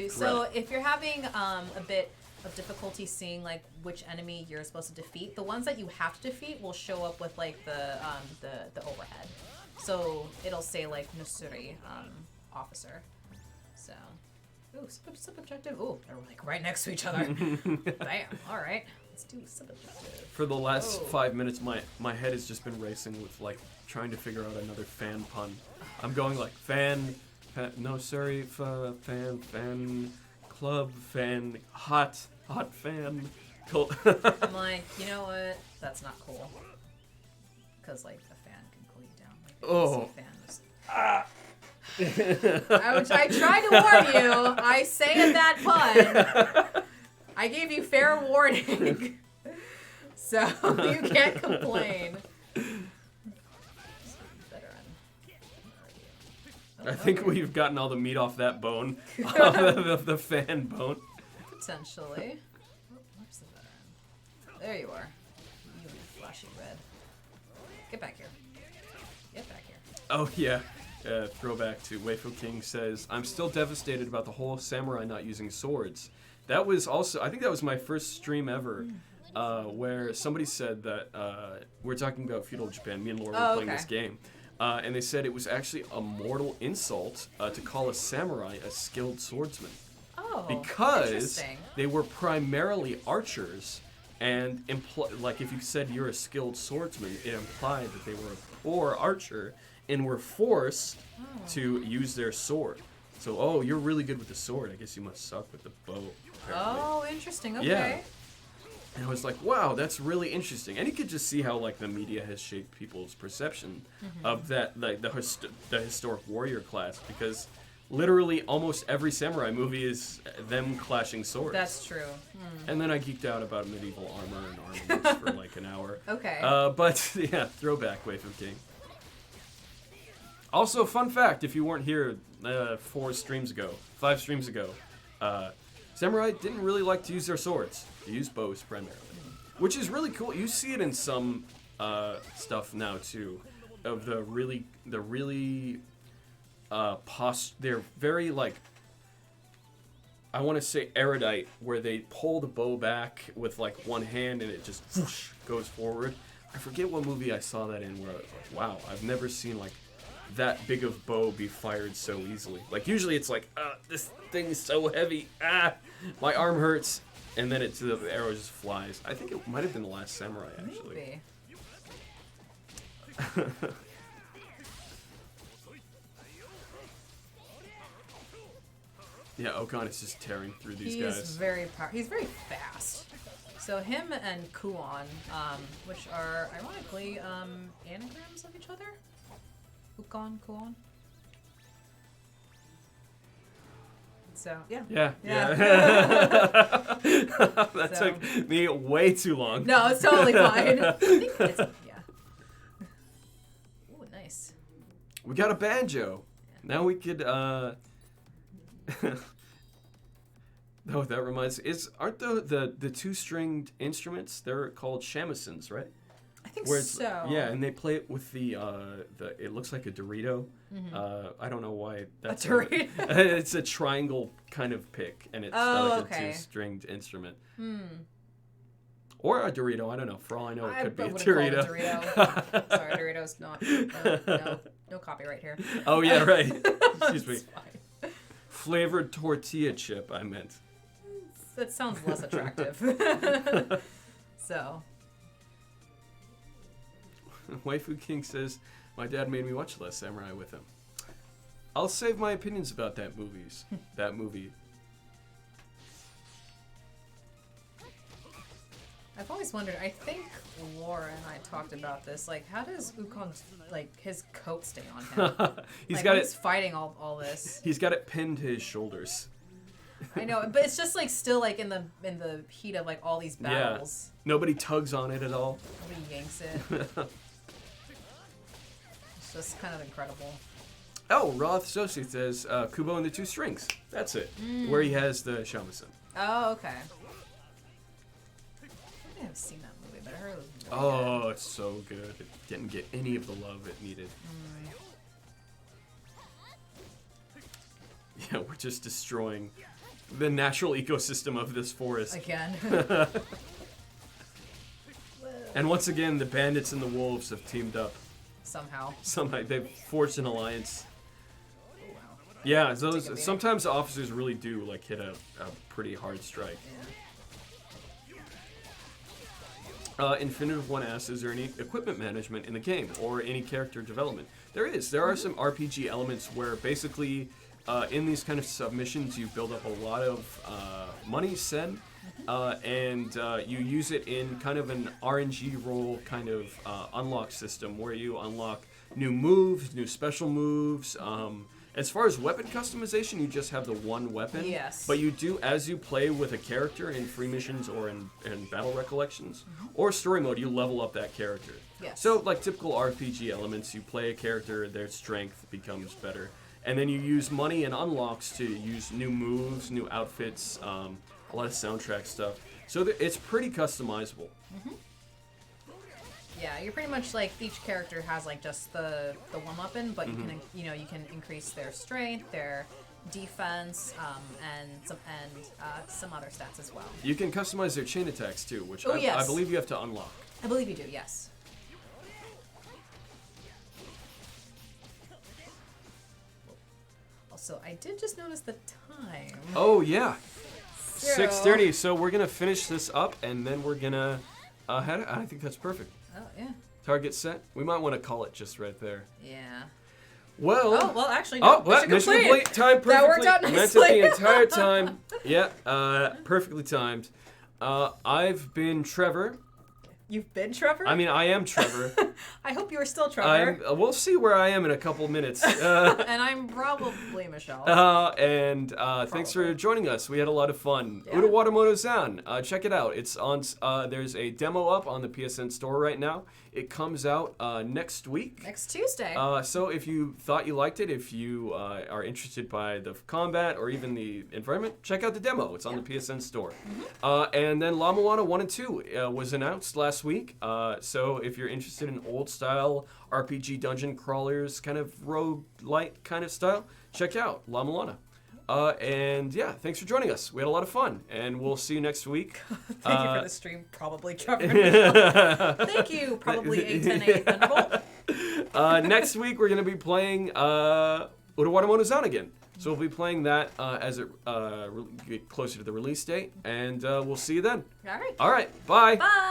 if you're having a bit of difficulty seeing like which enemy you're supposed to defeat, the ones that you have to defeat will show up with like the overhead. So it'll say like Nusuri officer. So, ooh, sub-objective. Ooh, they're like right next to each other. Bam. All right, let's do sub-objective. For the last 5 minutes, my head has just been racing with like trying to figure out another fan pun. I'm going like fan no sorry fan club fan, hot fan. Cool. I'm like, you know what? That's not cool. Because, like, a fan can cool you down. Like, Oh. fan is... I tried to warn you. I say that pun. I gave you fair warning. So, you can't complain. I think we've gotten all the meat off that bone. Of the fan bone. Potentially. Where's the veteran? There you are. You flashy red. Get back here. Get back here. Oh, yeah. Throwback to Waifu King says, I'm still devastated about the whole samurai not using swords. That was also, I think that was my first stream ever, where somebody said that, we're talking about feudal Japan, me and Laura were playing this game, and they said it was actually a mortal insult to call a samurai a skilled swordsman. Oh, because they were primarily archers, and like if you said you're a skilled swordsman, it implied that they were a poor archer and were forced to use their sword. So, oh, you're really good with the sword. I guess you must suck with the bow. Apparently. Oh, interesting. Okay. Yeah. And I was like, wow, that's really interesting. And you could just see how like the media has shaped people's perception of that, like the historic warrior class, because literally almost every samurai movie is them clashing swords. That's true. And then I geeked out about medieval armor and armaments for like an hour. Okay. But yeah, throwback Waifu King. Also, fun fact, if you weren't here 5 streams ago, samurai didn't really like to use their swords. They used bows primarily, which is really cool. You see it in some stuff now too, of they're very like, I want to say erudite, where they pull the bow back with like one hand and it just whoosh, goes forward. I forget what movie I saw that in where I was like, wow, I've never seen like that big of bow be fired so easily. Like usually it's like, this thing's so heavy, my arm hurts, and then the arrow just flies. I think it might have been The Last Samurai actually. Maybe. Yeah, Okan is just tearing through these guys. He's very fast. So him and Kuon, which are ironically anagrams of each other. Ukon, Kuon. So yeah. That took me way too long. No, it's totally fine. I think it's, yeah. Ooh, nice. We got a banjo. Now we could Oh, that reminds me. Aren't the 2-stringed instruments, they're called shamisen, right? I think so. Yeah, and they play it with the it looks like a Dorito. I don't know why that's a Dorito. It's a triangle kind of pick, and it's like a 2-stringed instrument. Or a Dorito, I don't know. For all I know, it could be a Dorito. Sorry, Doritos not. No copyright here. Oh yeah, right. Excuse me. Flavored tortilla chip, I meant. That sounds less attractive. So. Waifu King says, my dad made me watch Last Samurai with him. I'll save my opinions about that movie. I've always wondered, I think Laura and I talked about this, like, how does Ukon's, like, his coat stay on him? He's like, got he's fighting all this. He's got it pinned to his shoulders. I know, but it's just, like, still, like, in the heat of, like, all these battles. Yeah. Nobody tugs on it at all. Nobody yanks it. It's just kind of incredible. Oh, Roth Sosi says, Kubo and the 2 strings. That's it. Where he has the shamisen. Oh, okay. I haven't seen that movie, but I heard it was really good. It's so good. It didn't get any of the love it needed. Yeah, we're just destroying the natural ecosystem of this forest. Again. And once again, the bandits and the wolves have teamed up. Somehow they've forged an alliance. Oh, wow. Yeah, sometimes the officers really do like hit a pretty hard strike. Infinitive One asks, is there any equipment management in the game or any character development? There is. There are some RPG elements where basically in these kind of submissions, you build up a lot of money, sen, and you use it in kind of an RNG role kind of unlock system where you unlock new moves, new special moves. As far as weapon customization, you just have the one weapon. Yes. But you do, as you play with a character in free missions or in battle recollections or story mode, you level up that character. Yes. So, like typical RPG elements, you play a character, their strength becomes better. And then you use money and unlocks to use new moves, new outfits, a lot of soundtrack stuff. So it's pretty customizable. Yeah, you're pretty much like each character has like just the one weapon, but you can you can increase their strength, their defense, and some other stats as well. You can customize their chain attacks too, which yes. I believe you have to unlock. I believe you do, yes. Also, I did just notice the time. Oh yeah, So- 6:30. So we're gonna finish this up, and then we're gonna head. I think that's perfect. Oh yeah. Target set. We might want to call it just right there. Yeah. Well. Oh well, actually no. Mission complete. Time perfectly. That worked out Meant it nicely. the entire time. Yeah. Perfectly timed. I've been Trevor. You've been Trevor? I mean, I am Trevor. I hope you are still Trevor. We'll see where I am in a couple minutes. And I'm probably Michelle. Thanks for joining us. We had a lot of fun. Yeah. Utawarerumono ZAN. Check it out. It's on. There's a demo up on the PSN store right now. It comes out next week. Next Tuesday. So if you thought you liked it, if you are interested by the combat or even the environment, check out the demo. It's on the PSN store. And then La Moana 1 and 2 was announced last week. So if you're interested in old style RPG dungeon crawlers, kind of roguelite kind of style, check out La Moana. And yeah, thanks for joining us. We had a lot of fun, and we'll see you next week. Thank you for the stream, probably Trevor. Thank you, probably 810 Thunderbolt. Next week, we're going to be playing Utawarerumono ZAN again. So we'll be playing that as it get closer to the release date, and we'll see you then. All right. All right, bye. Bye.